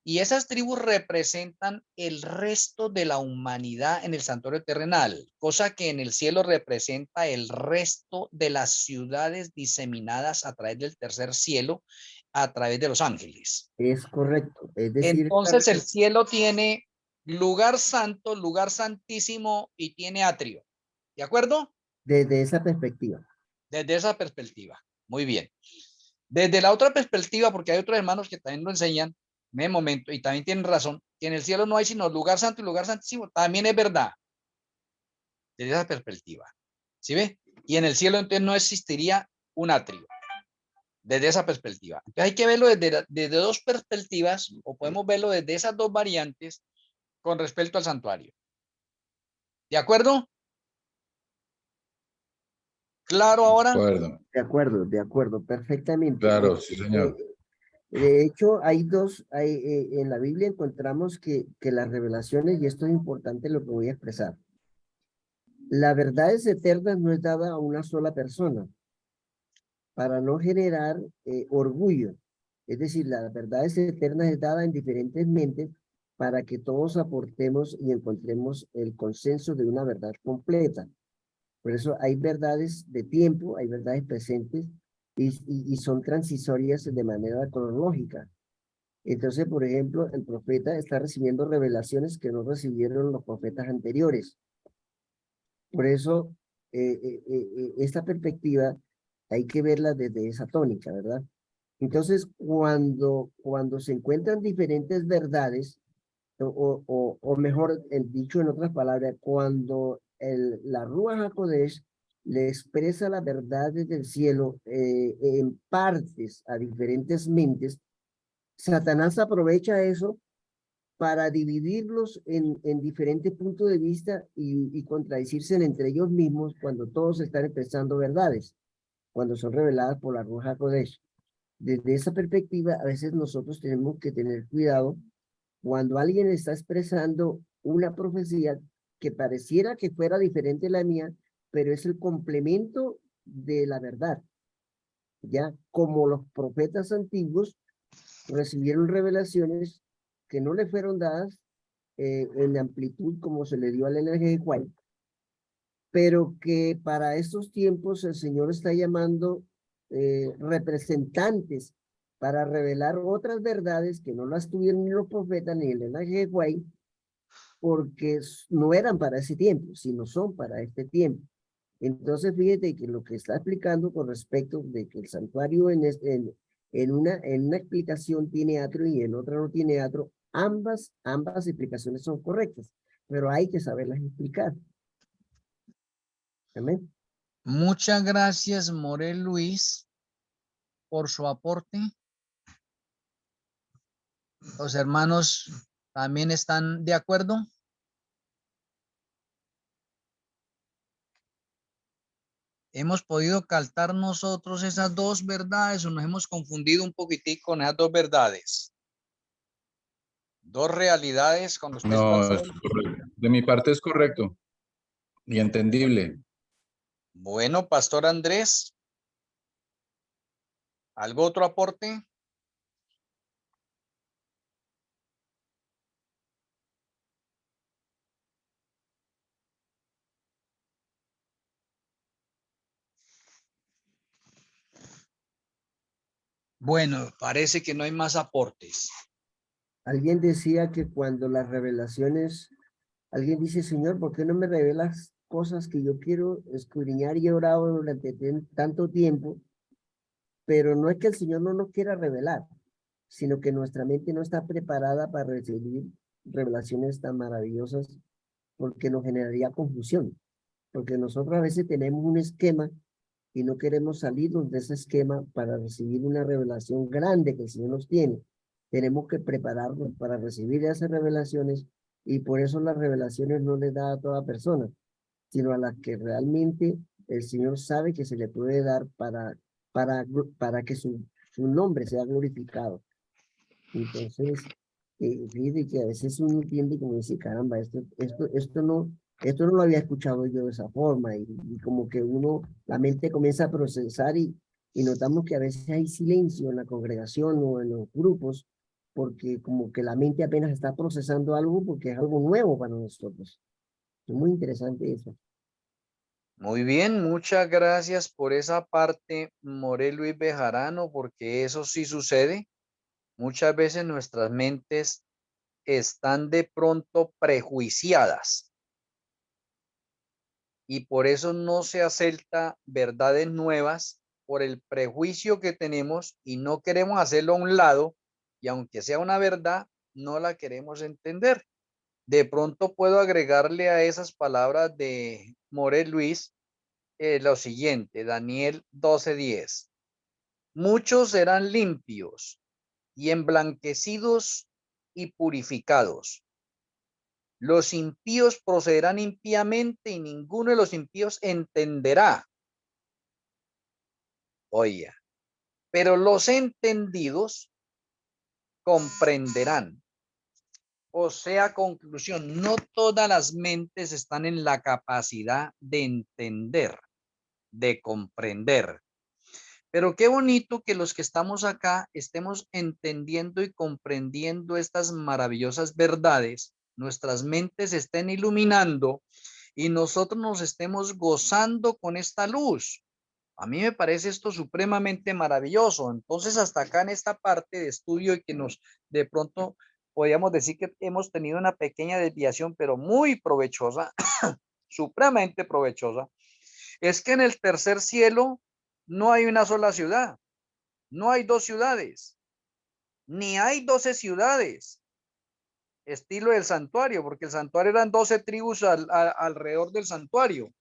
Y esas tribus representan el resto de la humanidad en el santuario terrenal, cosa que en el cielo representa el resto de las ciudades diseminadas a través del tercer cielo, a través de los ángeles. Es correcto. Es decir, entonces el cielo tiene lugar santo, lugar santísimo y tiene atrio. ¿De acuerdo? Desde esa perspectiva. Desde esa perspectiva. Muy bien. Desde la otra perspectiva, porque hay otros hermanos que también lo enseñan en el momento y también tienen razón, que en el cielo no hay sino lugar santo y lugar santísimo. También es verdad. Desde esa perspectiva. ¿Sí ve? Y en el cielo entonces no existiría un atrio. Desde esa perspectiva. Entonces hay que verlo desde dos perspectivas, o podemos verlo desde esas dos variantes con respecto al santuario. ¿De acuerdo? ¿Claro ahora? De acuerdo, perfectamente. Claro, sí, señor. De hecho, en la Biblia encontramos que las revelaciones, y esto es importante lo que voy a expresar, la verdad es eterna, no es dada a una sola persona, para no generar orgullo. Es decir, la verdad es eterna, es dada en diferentes mentes para que todos aportemos y encontremos el consenso de una verdad completa. Por eso hay verdades de tiempo, hay verdades presentes y son transitorias de manera cronológica. Entonces, por ejemplo, el profeta está recibiendo revelaciones que no recibieron los profetas anteriores. Por eso, esta perspectiva hay que verla desde esa tónica, ¿verdad? Entonces, cuando se encuentran diferentes verdades, o mejor dicho en otras palabras, cuando la Ruach HaKodesh le expresa la verdad desde el cielo en partes a diferentes mentes, Satanás aprovecha eso para dividirlos en diferentes puntos de vista y contradecirse entre ellos mismos cuando todos están expresando verdades, cuando son reveladas por la Ruach HaKodesh. Desde esa perspectiva, a veces nosotros tenemos que tener cuidado cuando alguien está expresando una profecía que pareciera que fuera diferente a la mía, pero es el complemento de la verdad. Ya como los profetas antiguos recibieron revelaciones que no le fueron dadas en amplitud como se le dio al NGY, pero que para estos tiempos el Señor está llamando representantes para revelar otras verdades que no las tuvieron ni los profetas ni el NGY, porque no eran para ese tiempo, sino son para este tiempo. Entonces, fíjate que lo que está explicando con respecto de que el santuario en una explicación tiene atrio y en otra no tiene atrio, ambas explicaciones son correctas, pero hay que saberlas explicar. Amén. Muchas gracias, Morel Luis, por su aporte. Los hermanos también están de acuerdo. ¿Hemos podido captar nosotros esas dos verdades o nos hemos confundido un poquitico con esas dos verdades? Dos realidades con respecto No, a... es correcto. De mi parte es correcto y entendible. Bueno, Pastor Andrés, ¿algo otro aporte? Bueno, parece que no hay más aportes. Alguien decía que cuando las revelaciones, alguien dice, Señor, ¿por qué no me revelas cosas que yo quiero escudriñar y he orado durante tanto tiempo? Pero no es que el Señor no nos quiera revelar, sino que nuestra mente no está preparada para recibir revelaciones tan maravillosas porque nos generaría confusión. Porque nosotros a veces tenemos un esquema y no queremos salirnos de ese esquema para recibir una revelación grande que el Señor nos tiene. Tenemos que prepararnos para recibir esas revelaciones y por eso las revelaciones no les da a toda persona, sino a las que realmente el Señor sabe que se le puede dar para que su nombre sea glorificado. Entonces, fíjate que a veces uno entiende como dice, caramba, esto no lo había escuchado yo de esa forma y como que la mente comienza a procesar y notamos que a veces hay silencio en la congregación o en los grupos porque como que la mente apenas está procesando algo porque es algo nuevo para nosotros. Es muy interesante eso. Muy bien, muchas gracias por esa parte, Morel Luis Bejarano, porque eso sí sucede. Muchas veces nuestras mentes están de pronto prejuiciadas y por eso no se acepta verdades nuevas por el prejuicio que tenemos y no queremos hacerlo a un lado y aunque sea una verdad, no la queremos entender. De pronto puedo agregarle a esas palabras de Morel Luis lo siguiente, Daniel 12:10. Muchos serán limpios y emblanquecidos y purificados. Los impíos procederán impíamente y ninguno de los impíos entenderá. Oiga, pero los entendidos comprenderán. O sea, conclusión, no todas las mentes están en la capacidad de entender, de comprender. Pero qué bonito que los que estamos acá estemos entendiendo y comprendiendo estas maravillosas verdades, nuestras mentes estén iluminando y nosotros nos estemos gozando con esta luz. A mí me parece esto supremamente maravilloso. Entonces, hasta acá en esta parte de estudio y que nos de pronto podríamos decir que hemos tenido una pequeña desviación, pero muy provechosa, supremamente provechosa, es que en el tercer cielo no hay una sola ciudad, no hay dos ciudades, ni hay 12 ciudades, estilo del santuario, porque el santuario eran 12 tribus alrededor del santuario.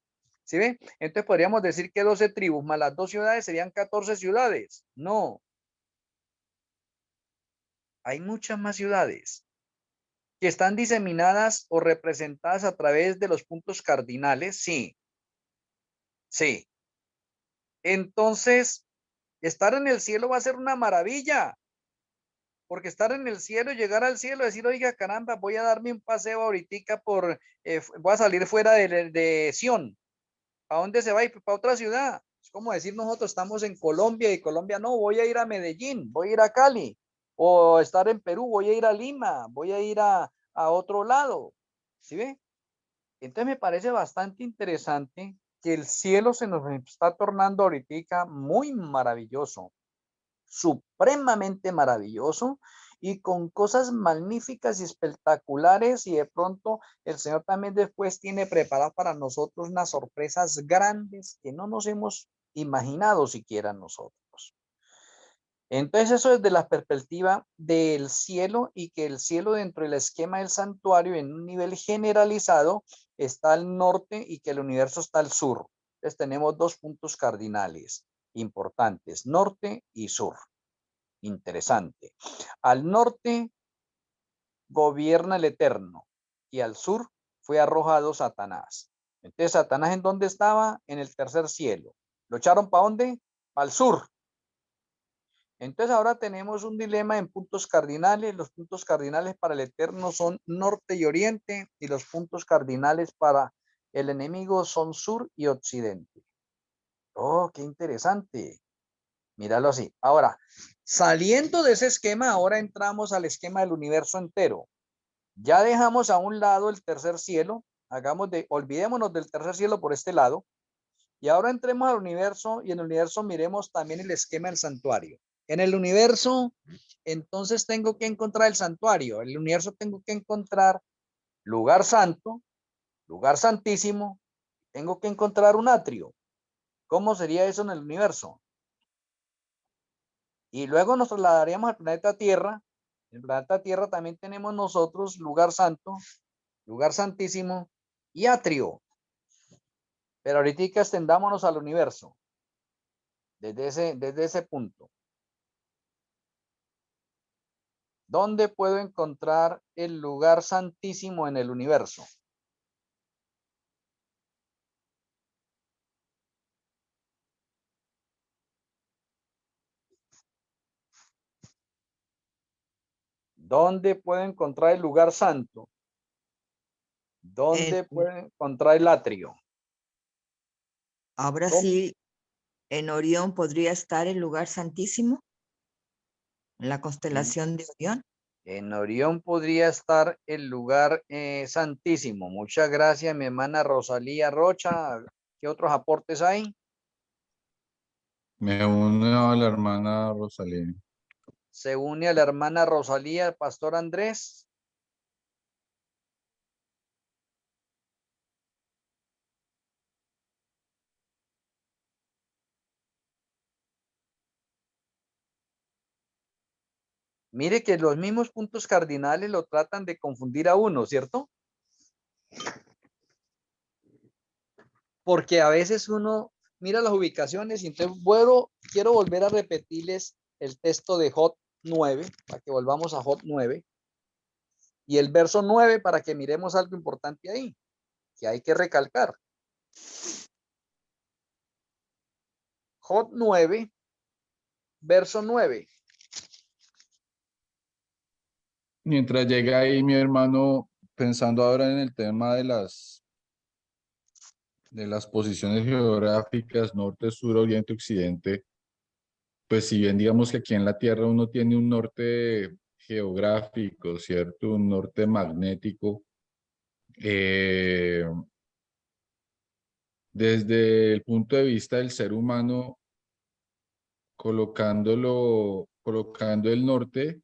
¿Sí ve? Entonces podríamos decir que 12 tribus más las 2 ciudades serían 14 ciudades. No. Hay muchas más ciudades que están diseminadas o representadas a través de los puntos cardinales. Sí. Sí. Entonces, estar en el cielo va a ser una maravilla. Porque estar en el cielo, llegar al cielo, decir, oiga, caramba, voy a darme un paseo ahorita voy a salir fuera de Sion. ¿A dónde se va a ir? Para otra ciudad. Es como decir nosotros estamos en Colombia y Colombia no, voy a ir a Medellín, voy a ir a Cali. O estar en Perú, voy a ir a Lima, voy a ir a a otro lado. ¿Sí ve? Entonces me parece bastante interesante que el cielo se nos está tornando ahorita muy maravilloso, supremamente maravilloso y con cosas magníficas y espectaculares, y de pronto el Señor también después tiene preparado para nosotros unas sorpresas grandes que no nos hemos imaginado siquiera nosotros. Entonces eso desde la perspectiva del cielo, y que el cielo dentro del esquema del santuario en un nivel generalizado está al norte y que el universo está al sur. Entonces tenemos dos puntos cardinales importantes, norte y sur. Interesante. Al norte gobierna el Eterno y al sur fue arrojado Satanás. Entonces Satanás, ¿en dónde estaba? En el tercer cielo. ¿Lo echaron para dónde? Al sur. Entonces ahora tenemos un dilema en puntos cardinales. Los puntos cardinales para el Eterno son norte y oriente, y los puntos cardinales para el enemigo son sur y occidente. Oh, qué interesante. Míralo así. Ahora, saliendo de ese esquema, ahora entramos al esquema del universo entero. Ya dejamos a un lado el tercer cielo. Olvidémonos del tercer cielo por este lado. Y ahora entremos al universo, y en el universo miremos también el esquema del santuario. En el universo, entonces tengo que encontrar el santuario. En el universo tengo que encontrar lugar santo, lugar santísimo. Tengo que encontrar un atrio. ¿Cómo sería eso en el universo? Y luego nos trasladaríamos al planeta Tierra. En el planeta Tierra también tenemos nosotros lugar santo, lugar santísimo y atrio. Pero ahorita extendámonos al universo desde ese punto. ¿Dónde puedo encontrar el lugar santísimo en el universo? ¿Dónde puedo encontrar el lugar santo? ¿Dónde puedo encontrar el atrio? Ahora ¿Cómo? sí, en Orión podría estar el lugar santísimo, en la constelación de Orión. En Orión podría estar el lugar santísimo. Muchas gracias, mi hermana Rosalía Rocha. ¿Qué otros aportes hay? Me uno a la hermana Rosalía. Se une a la hermana Rosalía, el pastor Andrés. Mire que los mismos puntos cardinales lo tratan de confundir a uno, ¿cierto? Porque a veces uno mira las ubicaciones y entonces quiero volver a repetirles el texto de Job 9, para que volvamos a Job 9, y el verso 9 para que miremos algo importante ahí, que hay que recalcar. Job 9, verso 9. Mientras llega ahí mi hermano, pensando ahora en el tema de las posiciones geográficas, norte, sur, oriente, occidente, pues si bien digamos que aquí en la Tierra uno tiene un norte geográfico, ¿cierto? Un norte magnético, desde el punto de vista del ser humano, colocando el norte,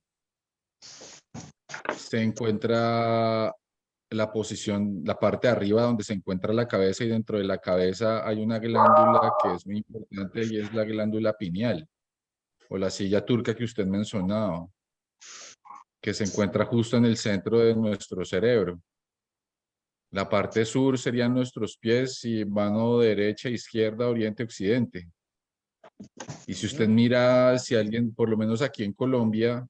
se encuentra la posición, la parte de arriba donde se encuentra la cabeza, y dentro de la cabeza hay una glándula que es muy importante, y es la glándula pineal, o la silla turca que usted mencionaba, que se encuentra justo en el centro de nuestro cerebro. La parte sur serían nuestros pies, y mano derecha, izquierda, oriente, occidente. Y si usted mira, si alguien, por lo menos aquí en Colombia,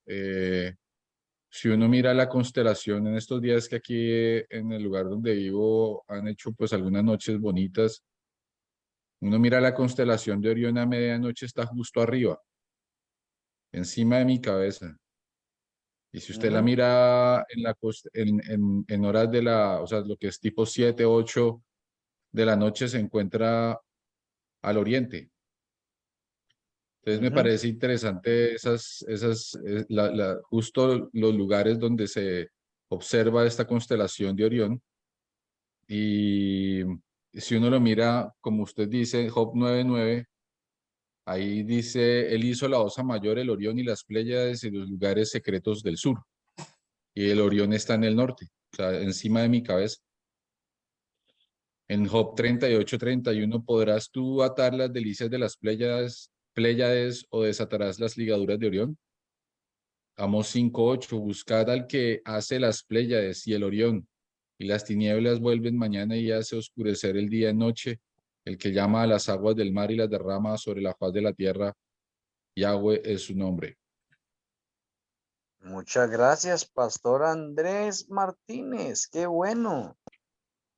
si uno mira la constelación en estos días, que aquí en el lugar donde vivo han hecho pues algunas noches bonitas, uno mira la constelación de Orión a medianoche, está justo arriba, encima de mi cabeza. Y si usted la mira en horas de o sea, lo que es tipo 7, 8 de la noche, se encuentra al oriente. Entonces me parece interesante justo los lugares donde se observa esta constelación de Orión y si uno lo mira, como usted dice, Job 9:9, ahí dice, él hizo la Osa Mayor, el Orión y las Pléyades y los lugares secretos del sur. Y el Orión está en el norte, o sea, encima de mi cabeza. En Job 38:31, ¿podrás tú atar las delicias de las Pléyades o desatarás las ligaduras de Orión? Amos 5:8, buscad al que hace las Pléyades y el Orión, y las tinieblas vuelven mañana y hace oscurecer el día en noche, el que llama a las aguas del mar y las derrama sobre la faz de la tierra, Yahweh es su nombre. Muchas gracias, Pastor Andrés Martínez. Qué bueno.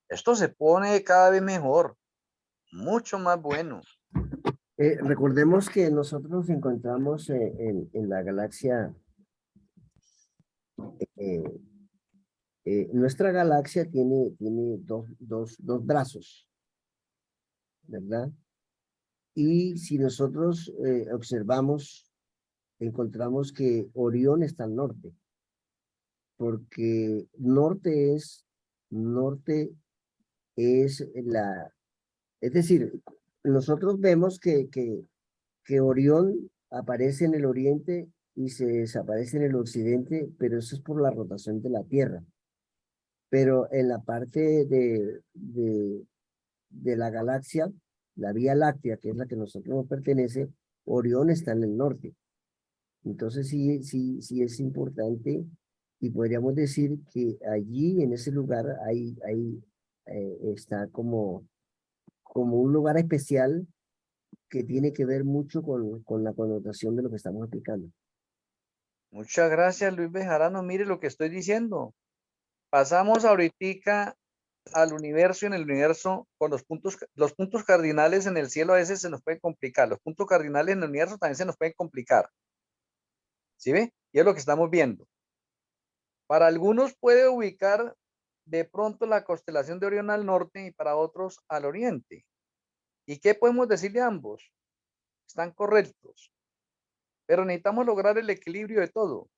Esto se pone cada vez mejor, mucho más bueno. Recordemos que nosotros nos encontramos en la galaxia. Nuestra galaxia tiene dos brazos, ¿verdad? Y si nosotros observamos, encontramos que Orión está al norte, porque norte es es decir, nosotros vemos que Orión aparece en el oriente y se desaparece en el occidente, pero eso es por la rotación de la Tierra. Pero en la parte de la galaxia, la Vía Láctea, que es la que nosotros nos pertenece, Orión está en el norte. Entonces sí es importante y podríamos decir que allí, en ese lugar, está como un lugar especial que tiene que ver mucho con la connotación de lo que estamos aplicando. Muchas gracias, Luis Bejarano. Mire lo que estoy diciendo. Pasamos ahorita al universo, y en el universo con los puntos cardinales en el cielo a veces se nos pueden complicar. Los puntos cardinales en el universo también se nos pueden complicar. ¿Sí ve? Y es lo que estamos viendo. Para algunos puede ubicar de pronto la constelación de Orión al norte y para otros al oriente. ¿Y qué podemos decir de ambos? Están correctos. Pero necesitamos lograr el equilibrio de todo.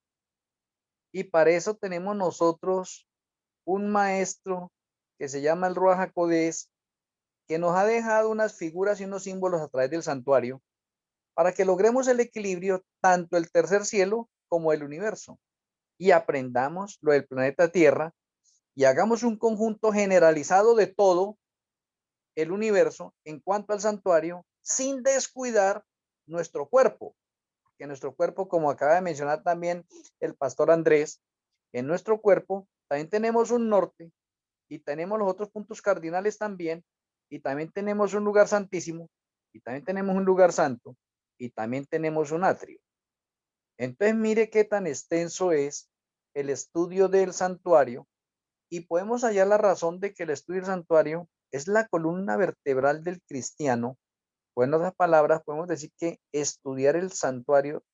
Y para eso tenemos nosotros un maestro que se llama el Ruach HaKodesh, que nos ha dejado unas figuras y unos símbolos a través del santuario para que logremos el equilibrio tanto el tercer cielo como el universo y aprendamos lo del planeta Tierra y hagamos un conjunto generalizado de todo el universo en cuanto al santuario sin descuidar nuestro cuerpo, que nuestro cuerpo, como acaba de mencionar también el pastor Andrés, en nuestro cuerpo también tenemos un norte y tenemos los otros puntos cardinales también, y también tenemos un lugar santísimo, y también tenemos un lugar santo, y también tenemos un atrio. Entonces mire qué tan extenso es el estudio del santuario, y podemos hallar la razón de que el estudio del santuario es la columna vertebral del cristiano. O en otras palabras, podemos decir que estudiar el santuario,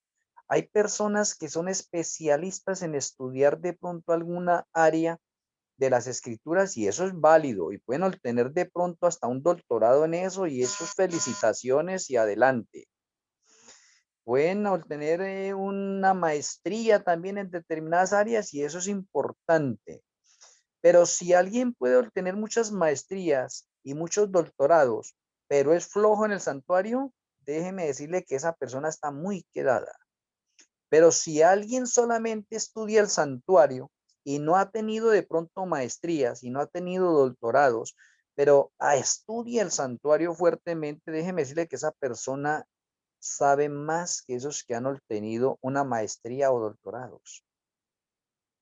hay personas que son especialistas en estudiar de pronto alguna área de las escrituras y eso es válido y pueden obtener de pronto hasta un doctorado en eso y eso es felicitaciones y adelante. Pueden obtener una maestría también en determinadas áreas y eso es importante. Pero si alguien puede obtener muchas maestrías y muchos doctorados, pero es flojo en el santuario, déjeme decirle que esa persona está muy quedada. Pero si alguien solamente estudia el santuario y no ha tenido de pronto maestrías y no ha tenido doctorados, pero estudia el santuario fuertemente, déjeme decirle que esa persona sabe más que esos que han obtenido una maestría o doctorados.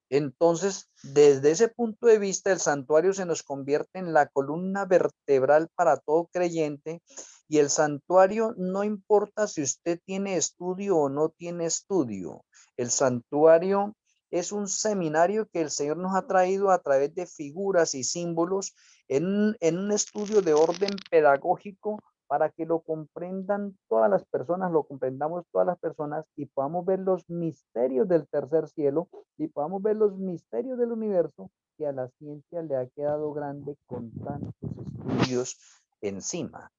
Entonces, desde ese punto de vista, el santuario se nos convierte en la columna vertebral para todo creyente y el santuario no importa si usted tiene estudio o no tiene estudio. El santuario es un seminario que el Señor nos ha traído a través de figuras y símbolos en un estudio de orden pedagógico para que lo comprendan todas las personas, lo comprendamos todas las personas y podamos ver los misterios del tercer cielo y podamos ver los misterios del universo que a la ciencia le ha quedado grande con tantos estudios encima.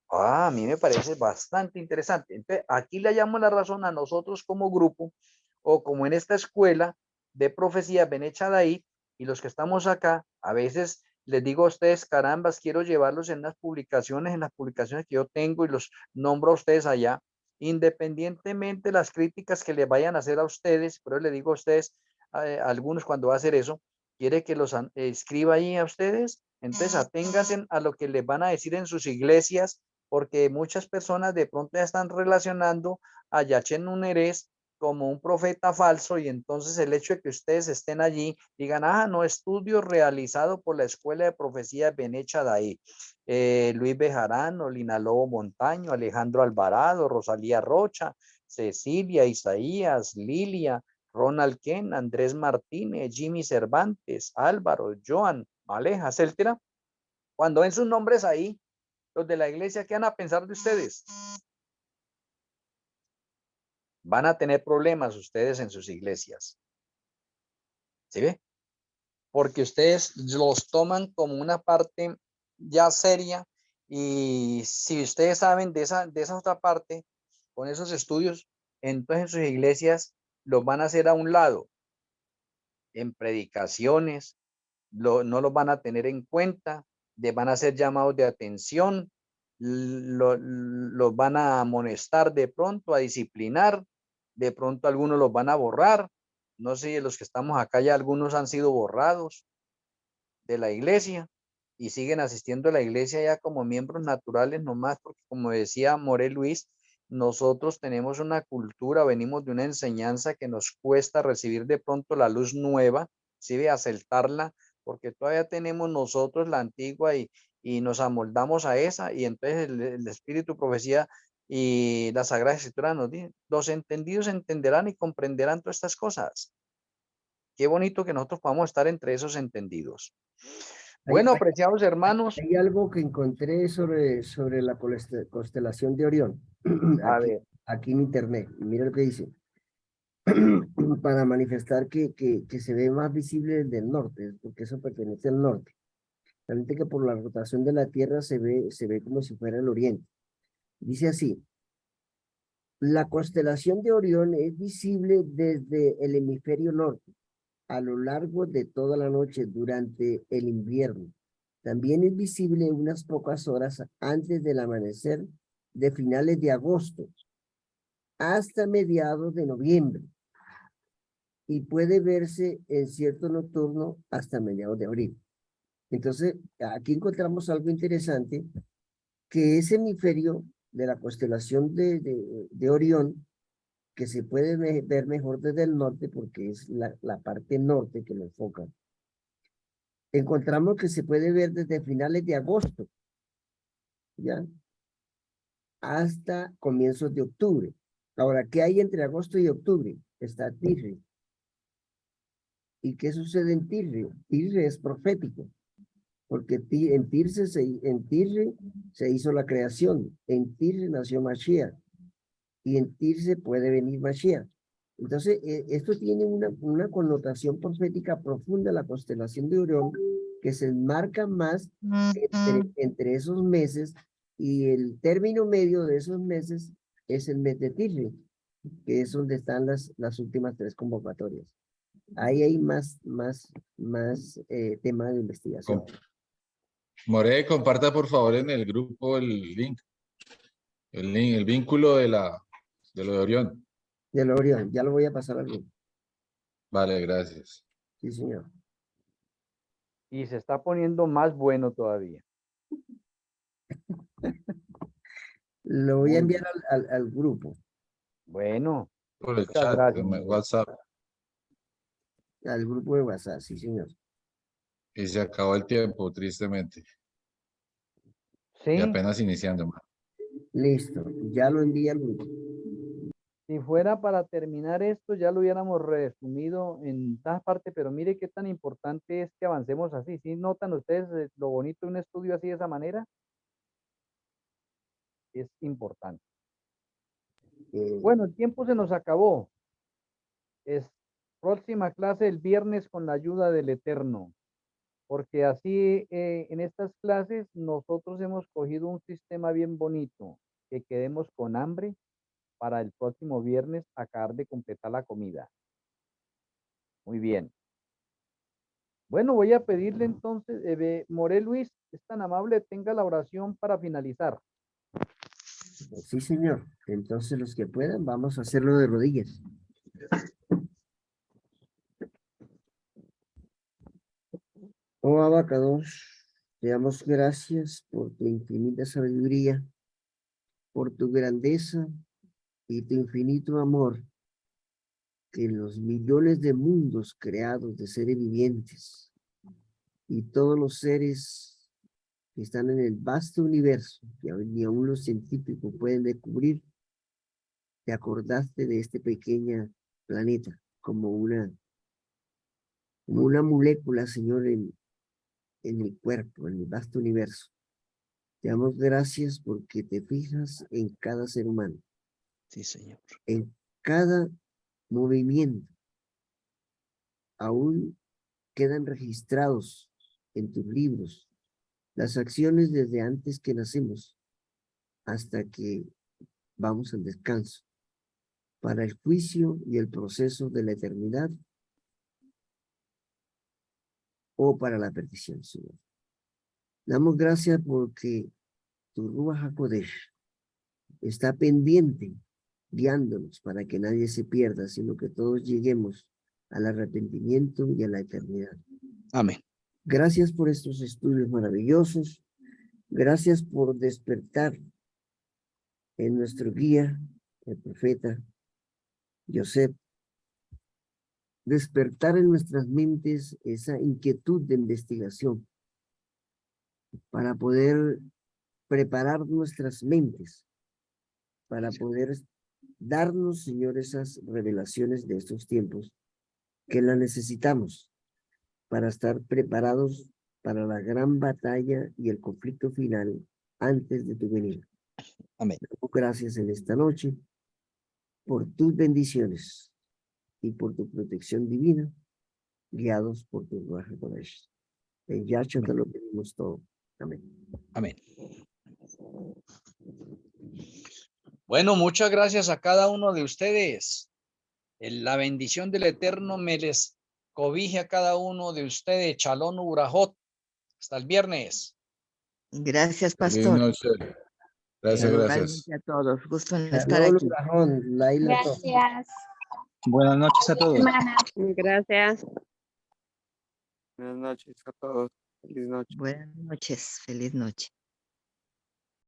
A mí me parece bastante interesante. Entonces, aquí le llamo la razón a nosotros como grupo o como en esta escuela de Profecía Ben Shaddai, y los que estamos acá, a veces les digo a ustedes, carambas, quiero llevarlos en las publicaciones que yo tengo y los nombro a ustedes allá, independientemente de las críticas que les vayan a hacer a ustedes, pero les digo a ustedes, a algunos cuando va a hacer eso, quiere que los escriba ahí a ustedes, entonces aténganse a lo que les van a decir en sus iglesias, porque muchas personas de pronto ya están relacionando a Yachen Nunerés como un profeta falso, y entonces el hecho de que ustedes estén allí, digan, no, estudio realizado por la Escuela de Profecía Ben Shaddai, Luis Bejarano, Lina Lobo Montaño, Alejandro Alvarado, Rosalía Rocha, Cecilia, Isaías, Lilia, Ronald Ken, Andrés Martínez, Jimmy Cervantes, Álvaro, Joan, Alejas, etcétera. Cuando ven sus nombres ahí, los de la iglesia, ¿qué van a pensar de ustedes? Van a tener problemas ustedes en sus iglesias. ¿Sí ve? Porque ustedes los toman como una parte ya seria, y si ustedes saben de esa otra parte, con esos estudios, entonces en sus iglesias los van a hacer a un lado, en predicaciones, no los van a tener en cuenta, les van a hacer llamados de atención, los van a amonestar de pronto, a disciplinar, de pronto algunos los van a borrar. No sé, los que estamos acá ya algunos han sido borrados de la iglesia y siguen asistiendo a la iglesia ya como miembros naturales nomás, porque como decía Morel Luis, nosotros tenemos una cultura, venimos de una enseñanza que nos cuesta recibir de pronto la luz nueva, ¿sí? De aceptarla, porque todavía tenemos nosotros la antigua, y nos amoldamos a esa, y entonces el Espíritu Profecía y la Sagrada Escritura nos dice, los entendidos entenderán y comprenderán todas estas cosas. Qué bonito que nosotros podamos estar entre esos entendidos. Bueno, apreciados hermanos. Hay algo que encontré sobre la constelación de Orión. A aquí, ver. aquí en internet. Mira lo que dice. Para manifestar que se ve más visible desde el norte, porque eso pertenece al norte. Realmente que por la rotación de la Tierra se ve como si fuera el oriente. Dice así: la constelación de Orión es visible desde el hemisferio norte a lo largo de toda la noche durante el invierno. También es visible unas pocas horas antes del amanecer de finales de agosto hasta mediados de noviembre, y puede verse en cierto nocturno hasta mediados de abril. Entonces, aquí encontramos algo interesante, que ese hemisferio de la constelación de Orión, que se puede ver mejor desde el norte, porque es la parte norte que lo enfoca, encontramos que se puede ver desde finales de agosto, ¿ya? Hasta comienzos de octubre. Ahora, ¿qué hay entre agosto y octubre? Está Tirri. ¿Y qué sucede en Tirri? Tirri es profético, porque en Tirri se hizo la creación, en Tirri nació Mashiach, y en Tirri puede venir Mashiach. Entonces, esto tiene una connotación profética profunda, la constelación de Orión, que se enmarca más entre esos meses, y el término medio de esos meses es el mes de Tirri, que es donde están las últimas 3 convocatorias. Ahí hay más tema de investigación. More, comparta por favor en el grupo el link, el vínculo de lo de Orión. De lo Orión, ya lo voy a pasar al grupo. Vale, gracias. Sí, señor. Y se está poniendo más bueno todavía. Lo voy a enviar al grupo. Bueno, Por el muchas chat, gracias. en WhatsApp. Al grupo de WhatsApp, sí, señor. Y se acabó el tiempo, tristemente. Sí, Y apenas iniciando, man. Listo, ya lo envié al grupo. si fuera para terminar esto, ya lo hubiéramos resumido en todas partes, pero mire qué tan importante es que avancemos así. ¿Sí notan ustedes lo bonito de un estudio así de esa manera? Es importante. Bueno, el tiempo se nos acabó. Es próxima clase el viernes con la ayuda del Eterno, porque así en estas clases nosotros hemos cogido un sistema bien bonito, que quedemos con hambre para el próximo viernes acabar de completar la comida. Muy bien. Bueno, voy a pedirle entonces, Morel Luis, es tan amable, tenga la oración para finalizar. Sí, señor. Entonces, los que puedan, vamos a hacerlo de rodillas. Oh, Abacados, te damos gracias por tu infinita sabiduría, por tu grandeza y tu infinito amor, que en los millones de mundos creados de seres vivientes y todos los seres que están en el vasto universo, que ni aún los científicos pueden descubrir, te acordaste de este pequeño planeta como una molécula, Señor, en el cuerpo, en el vasto universo. Te damos gracias porque te fijas en cada ser humano, Sí, Señor. en cada movimiento. Aún quedan registrados en tus libros las acciones desde antes que nacimos hasta que vamos al descanso, para el juicio y el proceso de la eternidad o para la perdición, Señor. Damos gracias porque tu Ruach HaKodesh está pendiente, guiándonos para que nadie se pierda, sino que todos lleguemos al arrepentimiento y a la eternidad. Amén. Gracias por estos estudios maravillosos. Gracias por despertar en nuestro guía, el profeta Yosef. Despertar en nuestras mentes esa inquietud de investigación para poder preparar nuestras mentes, para poder darnos, Señor, esas revelaciones de estos tiempos que las necesitamos para estar preparados para la gran batalla y el conflicto final antes de tu venida. Amén. Gracias en esta noche por tus bendiciones y por tu protección divina, guiados por tu Ruach HaKodesh. En Yahshua te lo pedimos todo. Amén. Amén. Bueno, muchas gracias a cada uno de ustedes. La bendición del Eterno me les cobije a cada uno de ustedes. Shalom Urajot. Hasta el viernes. Gracias, Feliz pastor. noche. Gracias, gracias. Igualmente a todos. Gusto en estar Shalom, aquí. Urajón, Laila Tov. Gracias. Buenas noches a todos. Hermana. Gracias. Buenas noches a todos. Feliz noche. Buenas noches. Feliz noche.